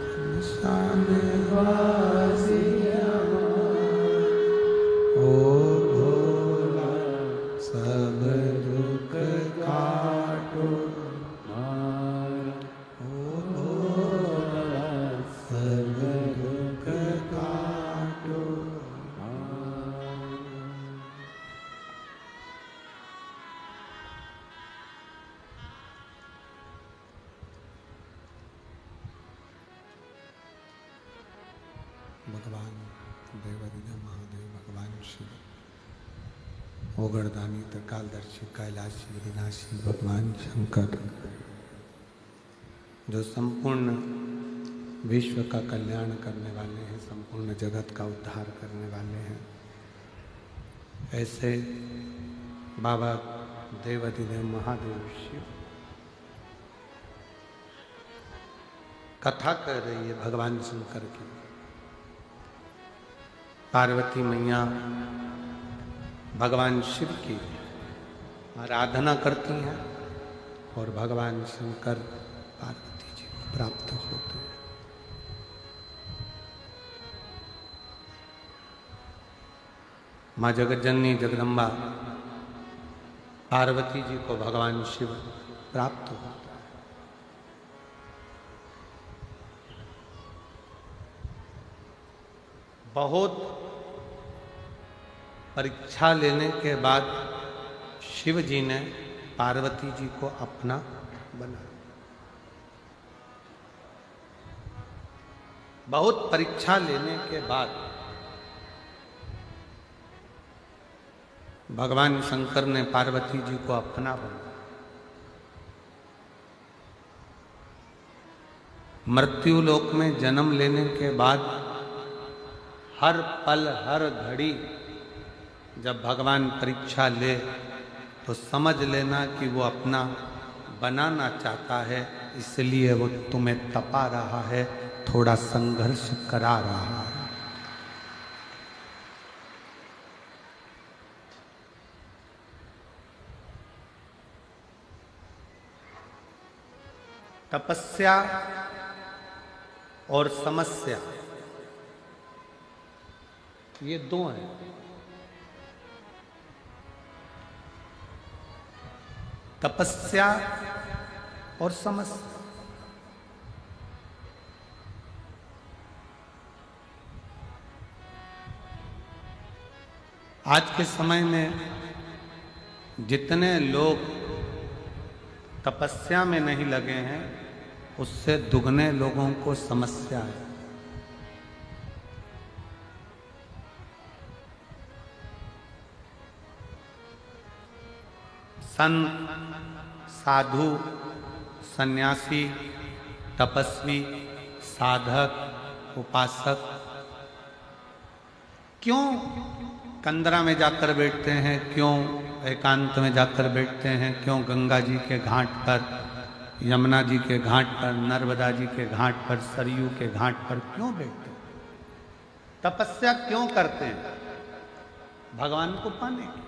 [SPEAKER 1] शमशान निवासी हमारा। ओ भोला सब दुख काटो मारा, ओ भोला सब दुख काटो मारा। भगवान देवादिदेव महादेव, भगवान शिव, ओगरदानी त्रिकालदर्शी कैलाशी विनाशी भगवान शंकर, जो संपूर्ण विश्व का कल्याण करने वाले हैं, संपूर्ण जगत का उद्धार करने वाले हैं, ऐसे बाबा देवादिदेव महादेव शिव कथा कर रही है भगवान शंकर की। पार्वती मैया भगवान शिव की आराधना करती हैं और भगवान शंकर पार्वती जी को प्राप्त होते हैं। माँ जगज्जननी जगदम्बा पार्वती जी को भगवान शिव प्राप्त होता है। बहुत परीक्षा लेने के बाद शिव जी ने पार्वती जी को अपना बनाया। बहुत परीक्षा लेने के बाद भगवान शंकर ने पार्वती जी को अपना बनाया। मृत्यु लोक में जन्म लेने के बाद हर पल हर घड़ी जब भगवान परीक्षा ले तो समझ लेना कि वो अपना बनाना चाहता है, इसलिए वो तुम्हें तपा रहा है, थोड़ा संघर्ष करा रहा है। तपस्या और समस्या ये दो हैं। तपस्या और समस्या। आज के समय में जितने लोग तपस्या में नहीं लगे हैं, उससे दुगने लोगों को समस्या है। संत, साधु, सन्यासी, तपस्वी, साधक, उपासक क्यों कंदरा में जाकर बैठते हैं, क्यों एकांत में जाकर बैठते हैं, क्यों गंगा जी के घाट पर, यमुना जी के घाट पर, नर्मदा जी के घाट पर, सरयू के घाट पर क्यों बैठते हैं? तपस्या क्यों करते हैं? भगवान को पाने की।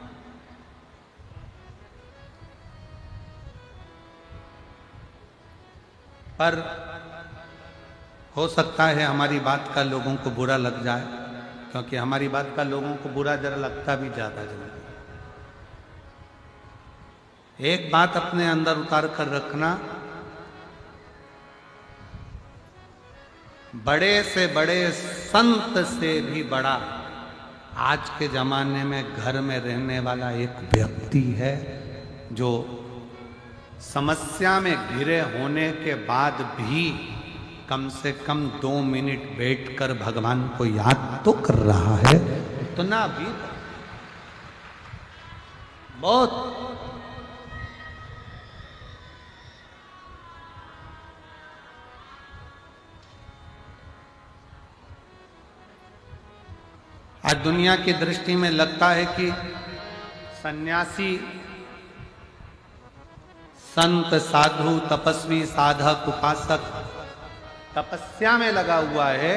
[SPEAKER 1] पर हो सकता है हमारी बात का लोगों को बुरा लग जाए, क्योंकि हमारी बात का लोगों को बुरा जरा लगता भी ज्यादा जल्दी। एक बात अपने अंदर उतार कर रखना, बड़े से बड़े संत से भी बड़ा आज के जमाने में घर में रहने वाला एक व्यक्ति है जो समस्या में घिरे होने के बाद भी कम से कम 2 मिनट बैठकर भगवान को याद तो कर रहा है। इतना भी बहुत। आज दुनिया की दृष्टि में लगता है कि सन्यासी, संत, साधु, तपस्वी, साधक, उपासक तपस्या में लगा हुआ है,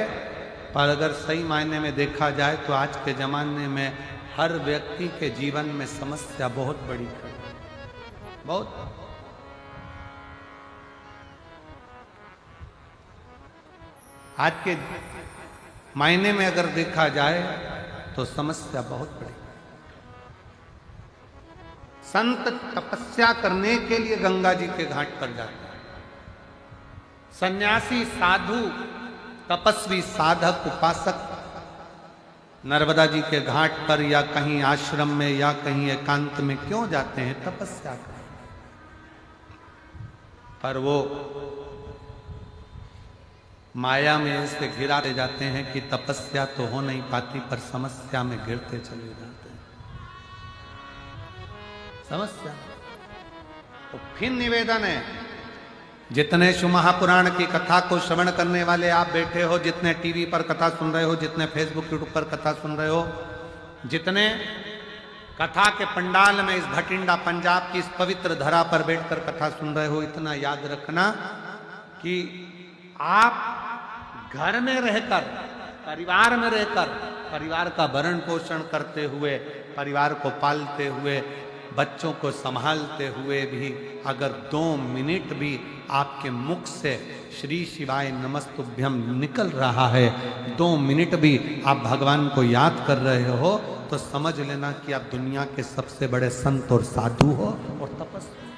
[SPEAKER 1] पर अगर सही मायने में देखा जाए तो आज के जमाने में हर व्यक्ति के जीवन में समस्या बहुत बड़ी है, बहुत। आज के मायने में अगर देखा जाए तो समस्या बहुत बड़ी। संत तपस्या करने के लिए गंगा जी के घाट पर जाते हैं, सन्यासी, साधु, तपस्वी, साधक, उपासक नर्मदा जी के घाट पर या कहीं आश्रम में या कहीं एकांत में क्यों जाते हैं? तपस्या करने। पर वो माया में ऐसे घिरा रह जाते हैं कि तपस्या तो हो नहीं पाती, पर समस्या में गिरते चले जाते हैं। समस्या। तो फिर निवेदन है, जितने शिव महापुराण की कथा को श्रवण करने वाले आप बैठे हो, जितने टीवी पर कथा सुन रहे हो, जितने फेसबुक यूट्यूब पर कथा सुन रहे हो, जितने कथा के पंडाल में इस भटिंडा पंजाब की इस पवित्र धरा पर बैठकर कथा सुन रहे हो, इतना याद रखना कि आप घर में रहकर, परिवार में रहकर, परिवार का भरण पोषण करते हुए, परिवार को पालते हुए, बच्चों को संभालते हुए भी अगर 2 मिनट भी आपके मुख से श्री शिवाय नमस्तुभ्यम निकल रहा है, 2 मिनट भी आप भगवान को याद कर रहे हो, तो समझ लेना कि आप दुनिया के सबसे बड़े संत और साधु हो और तपस्वी।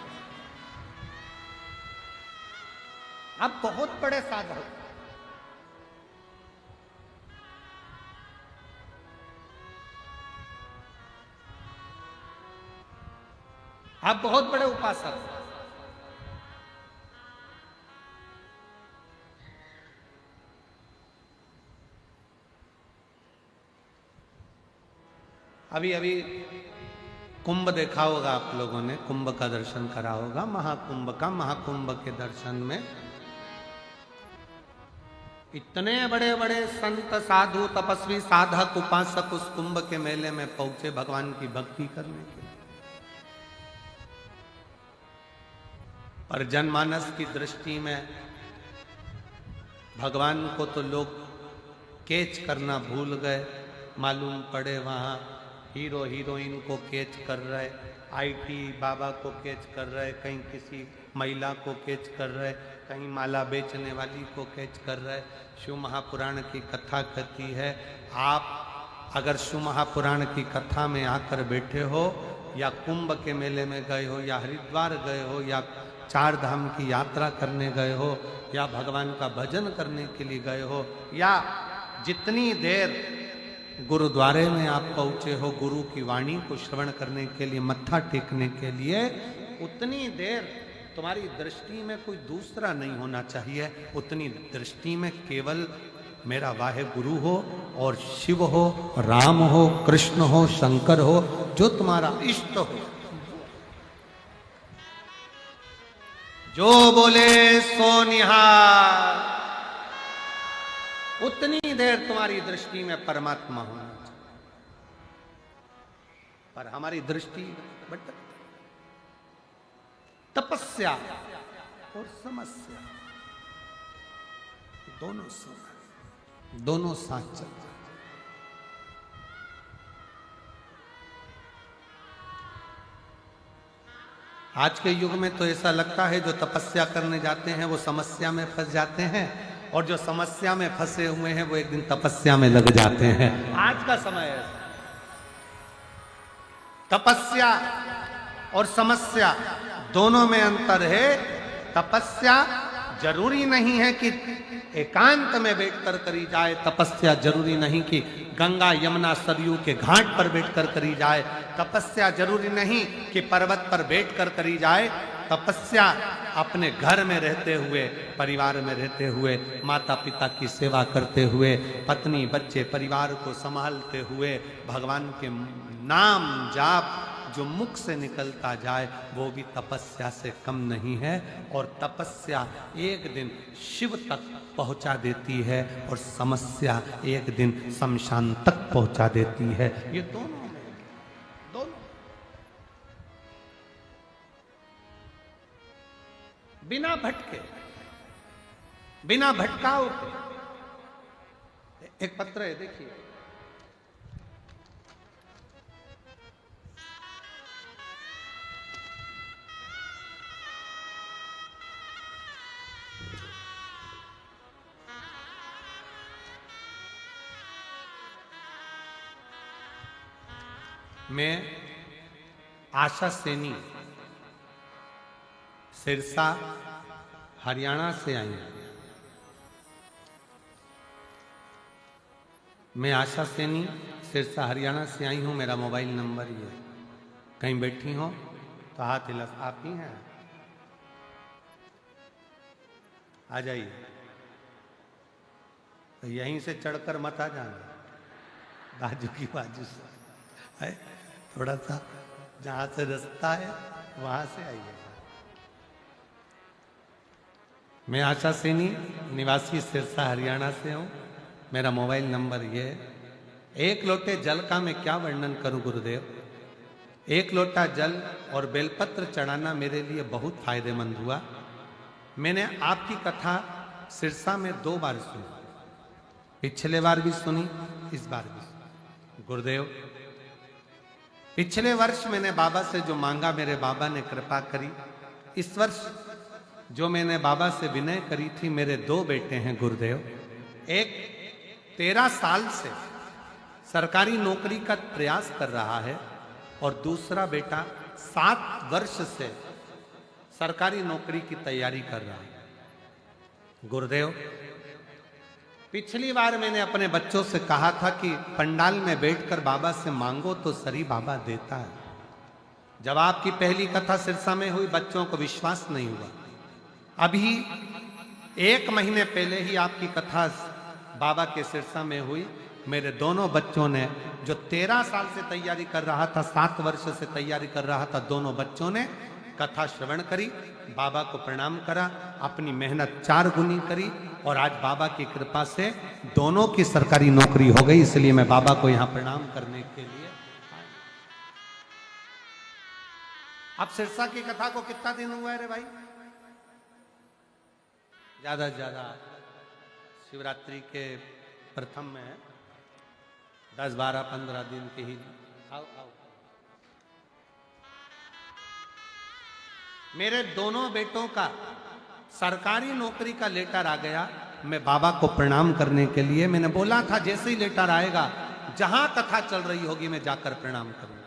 [SPEAKER 1] आप बहुत बड़े साधु हो। आप बहुत बड़े उपासक। अभी अभी कुंभ देखा होगा आप लोगों ने, कुंभ का दर्शन करा होगा, महाकुंभ का। महाकुंभ के दर्शन में इतने बड़े बड़े संत, साधु, तपस्वी, साधक, उपासक उस कुंभ के मेले में पहुंचे भगवान की भक्ति करने के लिए। पर जनमानस की दृष्टि में भगवान को तो लोग कैच करना भूल गए। मालूम पड़े वहाँ हीरो हीरोइन को कैच कर रहे, आईटी बाबा को कैच कर रहे, कहीं किसी महिला को कैच कर रहे, कहीं माला बेचने वाली को कैच कर रहे। शिव महापुराण की कथा कहती है, आप अगर शिव महापुराण की कथा में आकर बैठे हो, या कुंभ के मेले में गए हो, या हरिद्वार गए हो, या 4 धाम की यात्रा करने गए हो, या भगवान का भजन करने के लिए गए हो, या जितनी देर गुरुद्वारे में आप पहुंचे हो गुरु की वाणी को श्रवण करने के लिए, मत्था टेकने के लिए, उतनी देर तुम्हारी दृष्टि में कोई दूसरा नहीं होना चाहिए। उतनी दृष्टि में केवल मेरा वाहे गुरु हो और शिव हो, राम हो, कृष्ण हो, शंकर हो, जो तुम्हारा इष्ट हो। जो बोले सो निहाल। उतनी देर तुम्हारी दृष्टि में परमात्मा होना चाहिए, पर हमारी दृष्टि भटक। तपस्या और समस्या दोनों समय, दोनों साथ चल रहे। आज के युग में तो ऐसा लगता है जो तपस्या करने जाते हैं वो समस्या में फंस जाते हैं, और जो समस्या में फंसे हुए हैं वो एक दिन तपस्या में लग जाते हैं। आज का समय है। तपस्या और समस्या दोनों में अंतर है। तपस्या जरूरी नहीं है कि एकांत में बैठकर करी जाए, तपस्या जरूरी नहीं कि गंगा यमुना सरयू के घाट पर बैठकर करी जाए, तपस्या जरूरी नहीं कि पर्वत पर बैठकर करी जाए। तपस्या अपने घर में रहते हुए, परिवार में रहते हुए, माता पिता की सेवा करते हुए, पत्नी बच्चे परिवार को संभालते हुए, भगवान के नाम जाप जो मुख से निकलता जाए वो भी तपस्या से कम नहीं है। और तपस्या एक दिन शिव तक पहुंचा देती है और समस्या एक दिन शमशान तक पहुंचा देती है। ये दोनों में, दोनों बिना भटके, बिना भटकाव के। एक पत्र है, देखिए। मैं आशा सैनी सिरसा हरियाणा से आई हूं। मैं आशा सैनी सिरसा हरियाणा से आई हूं। मेरा मोबाइल नंबर ये है। कहीं बैठी हो तो हाथ हिला। आप ही हैं? आ जाइए। तो यहीं से चढ़कर मत आ जाना, बाजू की बाजू से है। थोड़ा सा जहां से रास्ता है वहां से आइए। मैं आशा सैनी निवासी सिरसा हरियाणा से हूं। मेरा मोबाइल नंबर ये है। एक लोटे जल का मैं क्या वर्णन करूं गुरुदेव। एक लोटा जल और बेलपत्र चढ़ाना मेरे लिए बहुत फायदेमंद हुआ। मैंने आपकी कथा सिरसा में 2 बार सुनी, पिछले बार भी सुनी, इस बार भी सुनी। गुरुदेव, पिछले वर्ष मैंने बाबा से जो मांगा मेरे बाबा ने कृपा करी। इस वर्ष जो मैंने बाबा से विनय करी थी, मेरे 2 बेटे हैं गुरुदेव। एक 13 साल से सरकारी नौकरी का प्रयास कर रहा है और दूसरा बेटा 7 वर्ष से सरकारी नौकरी की तैयारी कर रहा है। गुरुदेव, पिछली बार मैंने अपने बच्चों से कहा था कि पंडाल में बैठकर बाबा से मांगो तो सरी बाबा देता है। जब आपकी पहली कथा सिरसा में हुई, बच्चों को विश्वास नहीं हुआ। अभी 1 महीने पहले ही आपकी कथा बाबा के सिरसा में हुई। मेरे दोनों बच्चों ने, जो 13 साल से तैयारी कर रहा था, 7 वर्ष से तैयारी कर रहा था, दोनों बच्चों ने कथा श्रवण करी, बाबा को प्रणाम करा, अपनी मेहनत 4 गुनी करी और आज बाबा की कृपा से दोनों की सरकारी नौकरी हो गई। इसलिए मैं बाबा को यहां प्रणाम करने के लिए। अब सिरसा की कथा को कितना दिन हुआ है रे भाई? ज्यादा से ज्यादा शिवरात्रि के प्रथम में 10, 12, 15 दिन के ही। आओ आओ। मेरे दोनों बेटों का सरकारी नौकरी का लेटर आ गया। मैं बाबा को प्रणाम करने के लिए, मैंने बोला था जैसे ही लेटर आएगा, जहां कथा चल रही होगी मैं जाकर प्रणाम करूंगा।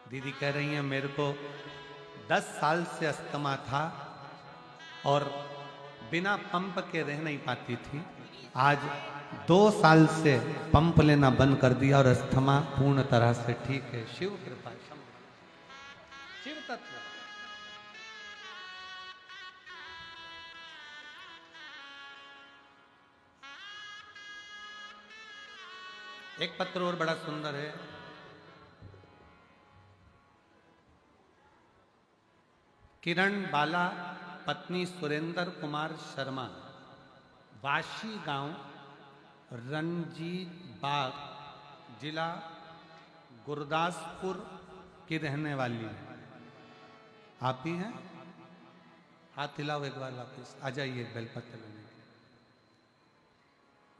[SPEAKER 1] दीदी कह रही हैं मेरे को 10 साल से अस्थमा था और बिना पंप के रह नहीं पाती थी। आज 2 साल से पंप लेना बंद कर दिया और अस्थमा पूर्ण तरह से ठीक है। शिव कृपा, शिव तत्व। एक पत्र और बड़ा सुंदर है। किरण बाला पत्नी सुरेंद्र कुमार शर्मा, वाशी गांव, रंजीत बाग, जिला गुरदासपुर की रहने वाली है। आप ही हैं? हाथ हिलाओ एक बार, वापिस आ जाइए बेलपत्र लेने।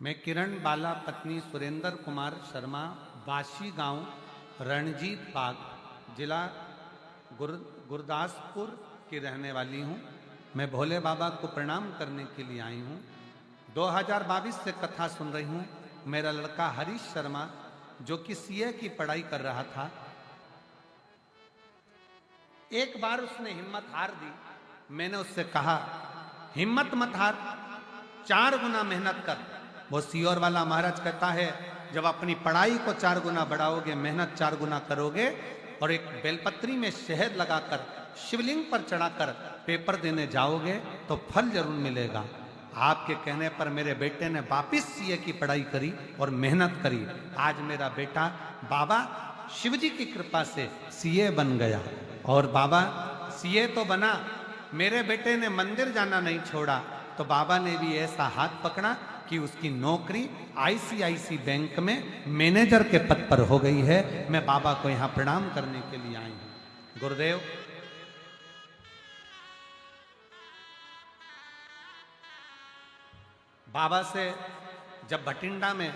[SPEAKER 1] मैं किरण बाला पत्नी सुरेंद्र कुमार शर्मा, वाशी गांव, रणजीत बाग, जिला गुरदासपुर की रहने वाली हूँ। मैं भोले बाबा को प्रणाम करने के लिए आई हूँ। 2022 से कथा सुन रही हूँ। मेरा लड़का हरीश शर्मा जो कि सीए की पढ़ाई कर रहा था, एक बार उसने हिम्मत हार दी। मैंने उससे कहा हिम्मत मत हार, 4 गुना मेहनत कर। वो सीओर वाला महाराज कहता है जब अपनी पढ़ाई को 4 गुना बढ़ाओगे, मेहनत 4 गुना करोगे और एक बेलपत्री में शहद लगाकर शिवलिंग पर चढ़ाकर पेपर देने जाओगे तो फल जरूर मिलेगा। आपके कहने पर मेरे बेटे ने वापिस सीए की पढ़ाई करी और मेहनत करी। आज मेरा बेटा बाबा शिवजी की कृपा से सीए बन गया। और बाबा सीए तो बना, मेरे बेटे ने मंदिर जाना नहीं छोड़ा, तो बाबा ने भी ऐसा हाथ पकड़ा कि उसकी नौकरी आईसीआईसी बैंक में मैनेजर के पद पर हो गई है। मैं बाबा को यहां प्रणाम करने के लिए आई हूं। गुरुदेव, बाबा से जब भटिंडा में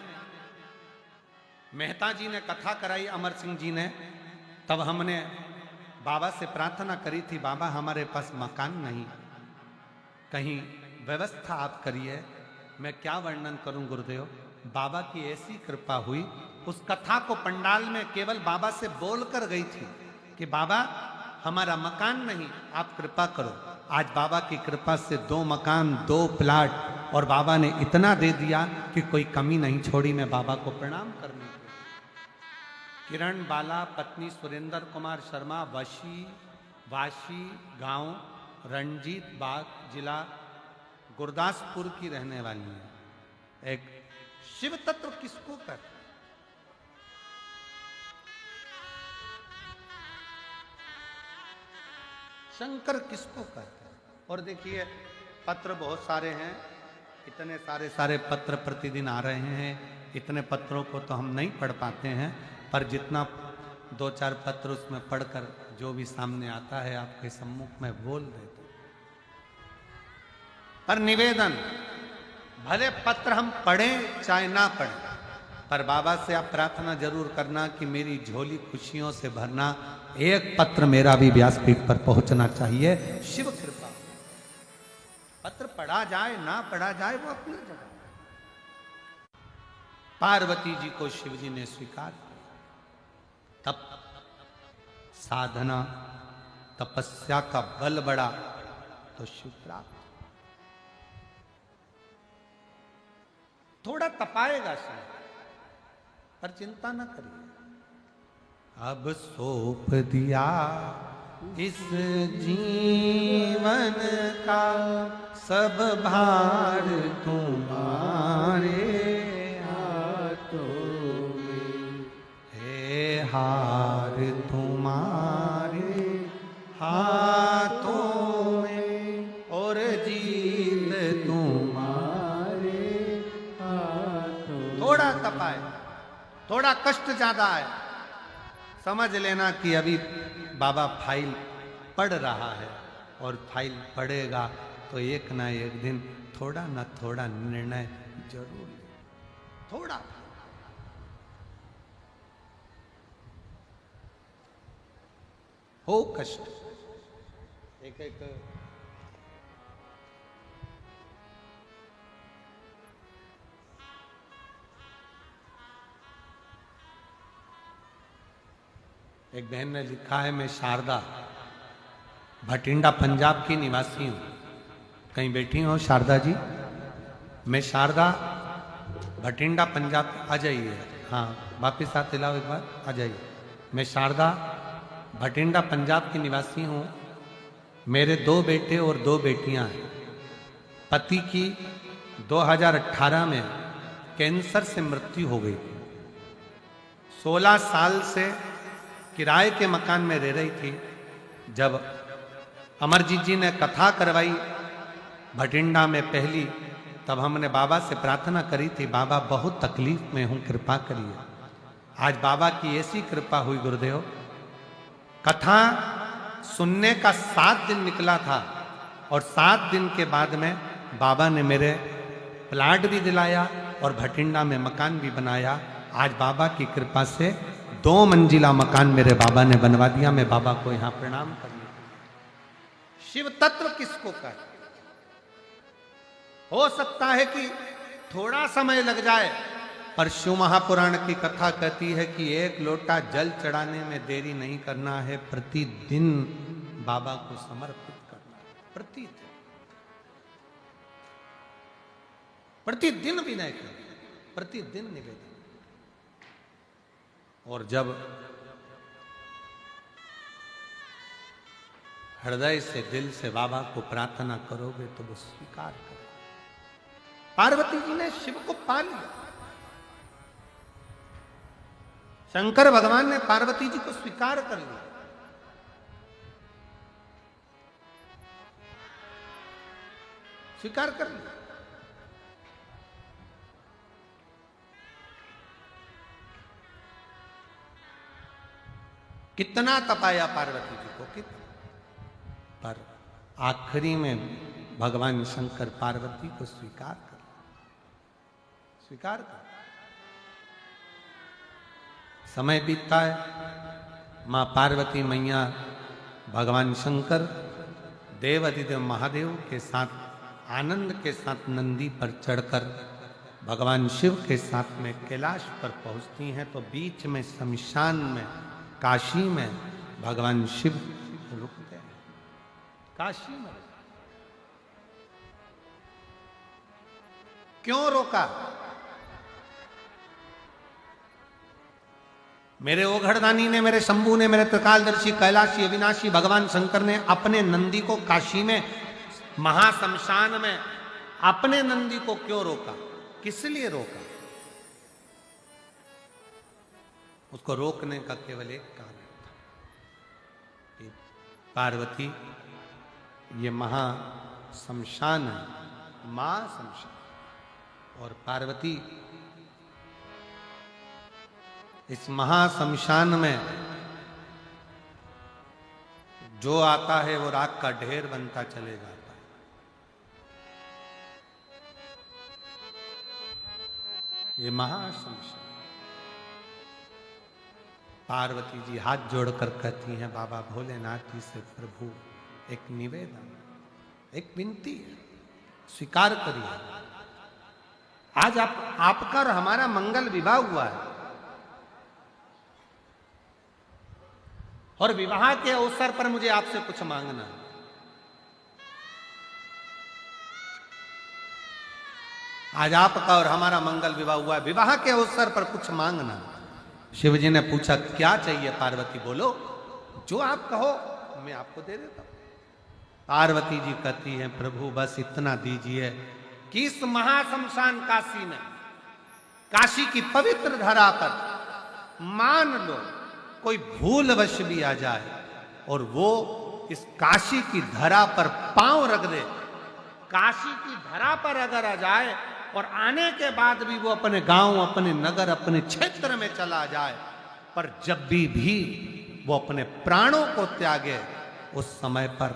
[SPEAKER 1] मेहता जी ने कथा कराई, अमर सिंह जी ने, तब हमने बाबा से प्रार्थना करी थी, बाबा हमारे पास मकान नहीं, कहीं व्यवस्था आप करिए। मैं क्या वर्णन करूं गुरुदेव, बाबा की ऐसी कृपा हुई। उस कथा को पंडाल में केवल बाबा से बोलकर गई थी कि बाबा हमारा मकान नहीं, आप कृपा करो। आज बाबा की कृपा से 2 मकान, 2 प्लाट, और बाबा ने इतना दे दिया कि कोई कमी नहीं छोड़ी। मैं बाबा को प्रणाम करने के लिए। किरण बाला पत्नी सुरेंद्र कुमार शर्मा, वाशी गांव, रणजीत बाग, जिला गुरदासपुर की रहने वाली है। एक शिव तत्व किसको कहते हैं? शंकर किसको कहते हैं? और देखिए पत्र बहुत सारे हैं, इतने सारे पत्र प्रतिदिन आ रहे हैं। इतने पत्रों को तो हम नहीं पढ़ पाते हैं, पर जितना 2-4 पत्र उसमें पढ़कर जो भी सामने आता है आपके सम्मुख में बोल देते। पर निवेदन, भले पत्र हम पढ़ें चाहे ना पढ़ें, पर बाबा से आप प्रार्थना जरूर करना कि मेरी झोली खुशियों से भरना। एक पत्र मेरा भी व्यासपीठ पर पहुंचना चाहिए। शिव कृपा, पत्र पढ़ा जाए ना पढ़ा जाए वो अपनी जगह। पार्वती जी को शिव जी ने स्वीकार किया, तब साधना तपस्या का बल बढ़ा तो शिव प्राप्त। थोड़ा तपाएगा शायद, पर चिंता न करिए। अब सौंप दिया इस जीवन का सब भार तुम्हारे हाथों में, हे हार तुम्हारे हाथों में, और जीत तुम्हारे हाथों। थोड़ा तपाए, थोड़ा कष्ट ज्यादा है, समझ लेना कि अभी बाबा फाइल पढ़ रहा है, और फाइल पढ़ेगा तो एक ना एक दिन थोड़ा ना थोड़ा निर्णय जरूर ले। थोड़ा हो कष्ट, एक बहन ने लिखा है, मैं शारदा भटिंडा पंजाब की निवासी हूँ। कहीं बैठी हो शारदा जी? मैं शारदा भटिंडा पंजाब, आ जाइए। हाँ वापिस आते लाओ एक बार, आ जाइए। मैं शारदा भटिंडा पंजाब की निवासी हूँ। मेरे 2 बेटे और 2 बेटियाँ हैं। पति की 2018 में कैंसर से मृत्यु हो गई 16 साल से किराए के मकान में रह रही थी। जब अमरजीत जी ने कथा करवाई भटिंडा में पहली, तब हमने बाबा से प्रार्थना करी थी, बाबा बहुत तकलीफ में हूं, कृपा करिए। आज बाबा की ऐसी कृपा हुई गुरुदेव, कथा सुनने का 7 दिन निकला था और 7 दिन के बाद में बाबा ने मेरे प्लाट भी दिलाया और भटिंडा में मकान भी बनाया। आज बाबा की कृपा से 2 मंजिला मकान मेरे बाबा ने बनवा दिया। मैं बाबा को यहां प्रणाम कर लूं। शिव तत्व किसको कहे? हो सकता है कि थोड़ा समय लग जाए, पर शिव महापुराण की कथा कहती है कि 1 लोटा जल चढ़ाने में देरी नहीं करना है, प्रतिदिन बाबा को समर्पित करना है। प्रतिदिन विनय करना, प्रतिदिन निवेदन। और जब हृदय से, दिल से बाबा को प्रार्थना करोगे तो वो स्वीकार करें। पार्वती जी ने शिव को पा लिया। शंकर भगवान ने पार्वती जी को स्वीकार कर लिया। स्वीकार कर लिया। कितना तपाया पार्वती जी को, कितना, पर आखिरी में भगवान शंकर पार्वती को स्वीकार कर समय बीतता है। मां पार्वती मैया भगवान शंकर देवाधिदेव महादेव के साथ आनंद के साथ नंदी पर चढ़कर भगवान शिव के साथ में कैलाश पर पहुंचती हैं, तो बीच में शमशान में, काशी में भगवान शिव रुकते हैं। काशी में क्यों रोका? मेरे ओघड़दानी ने, मेरे शंभू ने, मेरे त्रिकालदर्शी, कैलाशी, अविनाशी भगवान शंकर ने अपने नंदी को काशी में महाशमशान में अपने नंदी को क्यों रोका? किस लिए रोका? उसको रोकने का केवल एक कारण था कि पार्वती, ये महाशमशान है, महाशमशान, और पार्वती इस महाशमशान में जो आता है वो राख का ढेर बनता चले जाता है। ये महाशमशान। पार्वती जी हाथ जोड़कर कहती हैं, बाबा भोलेनाथ जी से, प्रभु एक निवेदन, एक विनती है, स्वीकार करिए। आज आपका और हमारा मंगल विवाह हुआ है, और विवाह के अवसर पर मुझे आपसे कुछ मांगना है। आज आपका और हमारा मंगल विवाह हुआ है, विवाह के अवसर पर कुछ मांगना है। शिव जी ने पूछा, क्या चाहिए पार्वती? बोलो, जो आप कहो मैं आपको दे देता हूं। पार्वती जी कहती हैं, प्रभु बस इतना दीजिए कि इस महाशमशान काशी में, काशी की पवित्र धरा पर मान लो कोई भूलवश भी आ जाए और वो इस काशी की धरा पर पांव रख दे, काशी की धरा पर अगर आ जाए और आने के बाद भी वो अपने गांव, अपने नगर, अपने क्षेत्र में चला जाए, पर जब भी वो अपने प्राणों को त्यागे, उस समय पर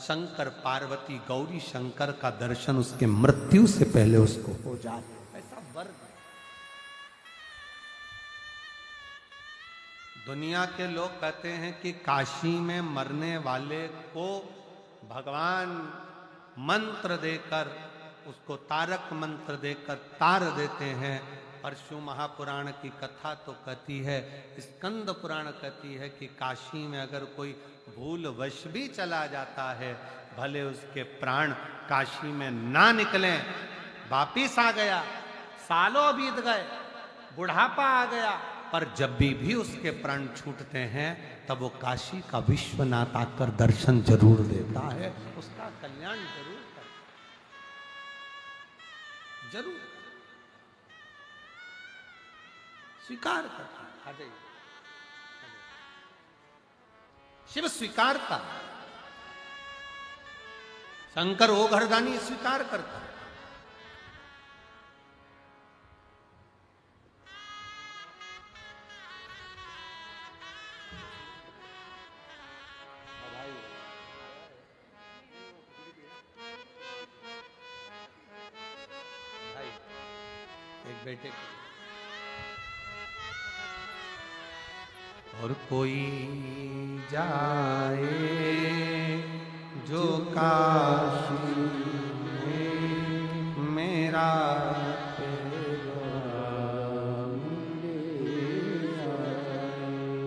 [SPEAKER 1] शंकर पार्वती गौरी शंकर का दर्शन उसके मृत्यु से पहले उसको हो जाए, ऐसा वर्ग। दुनिया के लोग कहते हैं कि काशी में मरने वाले को भगवान मंत्र देकर, उसको तारक मंत्र देकर तार देते हैं। और शिव महापुराण की कथा तो कहती है, स्कंद पुराण कहती है कि काशी में अगर कोई भूलवश भी चला जाता है, भले उसके प्राण काशी में ना निकलें, वापिस आ गया, सालों बीत गए, बुढ़ापा आ गया, पर जब भी उसके प्राण छूटते हैं, तब वो काशी का विश्वनाथ आकर दर्शन जरूर देता है, उसका कल्याण जरूर करता है, जरूर स्वीकार करता है। आ जाइए। शिव स्वीकारता, शंकर ओ घरदानी स्वीकार करता। एक बेटे और कोई जाए जो काशी में मेरा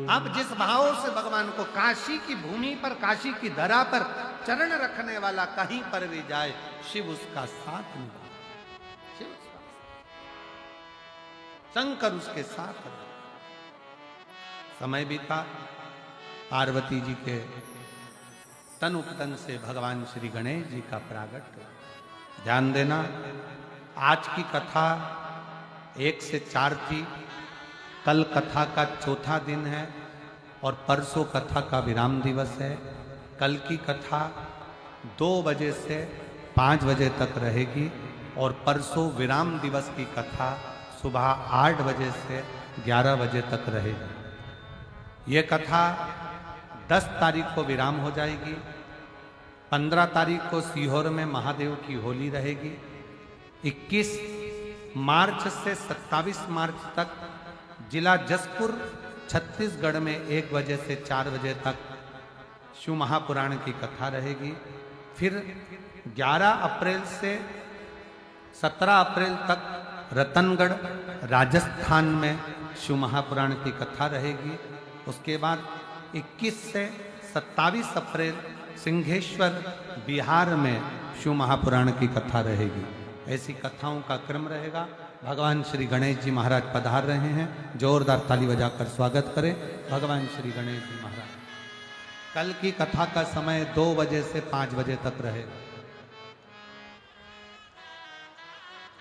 [SPEAKER 1] अब जिस भाव से भगवान को काशी की भूमि पर, काशी की धरा पर चरण रखने वाला कहीं पर भी जाए, शिव उसका साथ निभा, शिव उसका शंकर उसके साथ रहे। समय बीता, पार्वती जी के तन उपतन से भगवान श्री गणेश जी का प्रागट्य। ध्यान देना, आज की कथा 1 से 4 थी, कल कथा का चौथा दिन है और परसों कथा का विराम दिवस है। कल की कथा 2 बजे से 5 बजे तक रहेगी और परसों विराम दिवस की कथा सुबह 8 बजे से 11 बजे तक रहेगी। ये कथा 10 तारीख को विराम हो जाएगी। 15 तारीख को सीहोर में महादेव की होली रहेगी। 21 मार्च से 27 मार्च तक जिला जसपुर छत्तीसगढ़ में 1 बजे से 4 बजे तक शिव महापुराण की कथा रहेगी। फिर 11 अप्रैल से 17 अप्रैल तक रतनगढ़ राजस्थान में शिव महापुराण की कथा रहेगी। उसके बाद 21 से 27 अप्रैल सिंहेश्वर बिहार में शिव महापुराण की कथा रहेगी। ऐसी कथाओं का क्रम रहेगा। भगवान श्री गणेश जी महाराज पधार रहे हैं, जोरदार ताली बजाकर स्वागत करें भगवान श्री गणेश जी महाराज। कल की कथा का समय 2 बजे से 5 बजे तक रहेगा।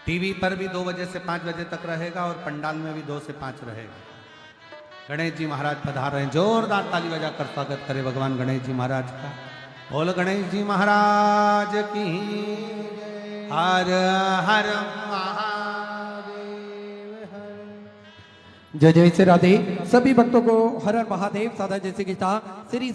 [SPEAKER 1] टीवी पर भी 2 बजे से 5 बजे तक रहेगा और पंडाल में भी 2 से 5 रहेगा। गणेश जी महाराज पधार रहे हैं, जोरदार ताली बजाकर स्वागत करें भगवान गणेश जी महाराज का। बोल गणेश जी महाराज की, हर हर महादेव हर।
[SPEAKER 2] जय जय श्री राधे। सभी भक्तों को हर हर महादेव। साधा जैसे कि था श्री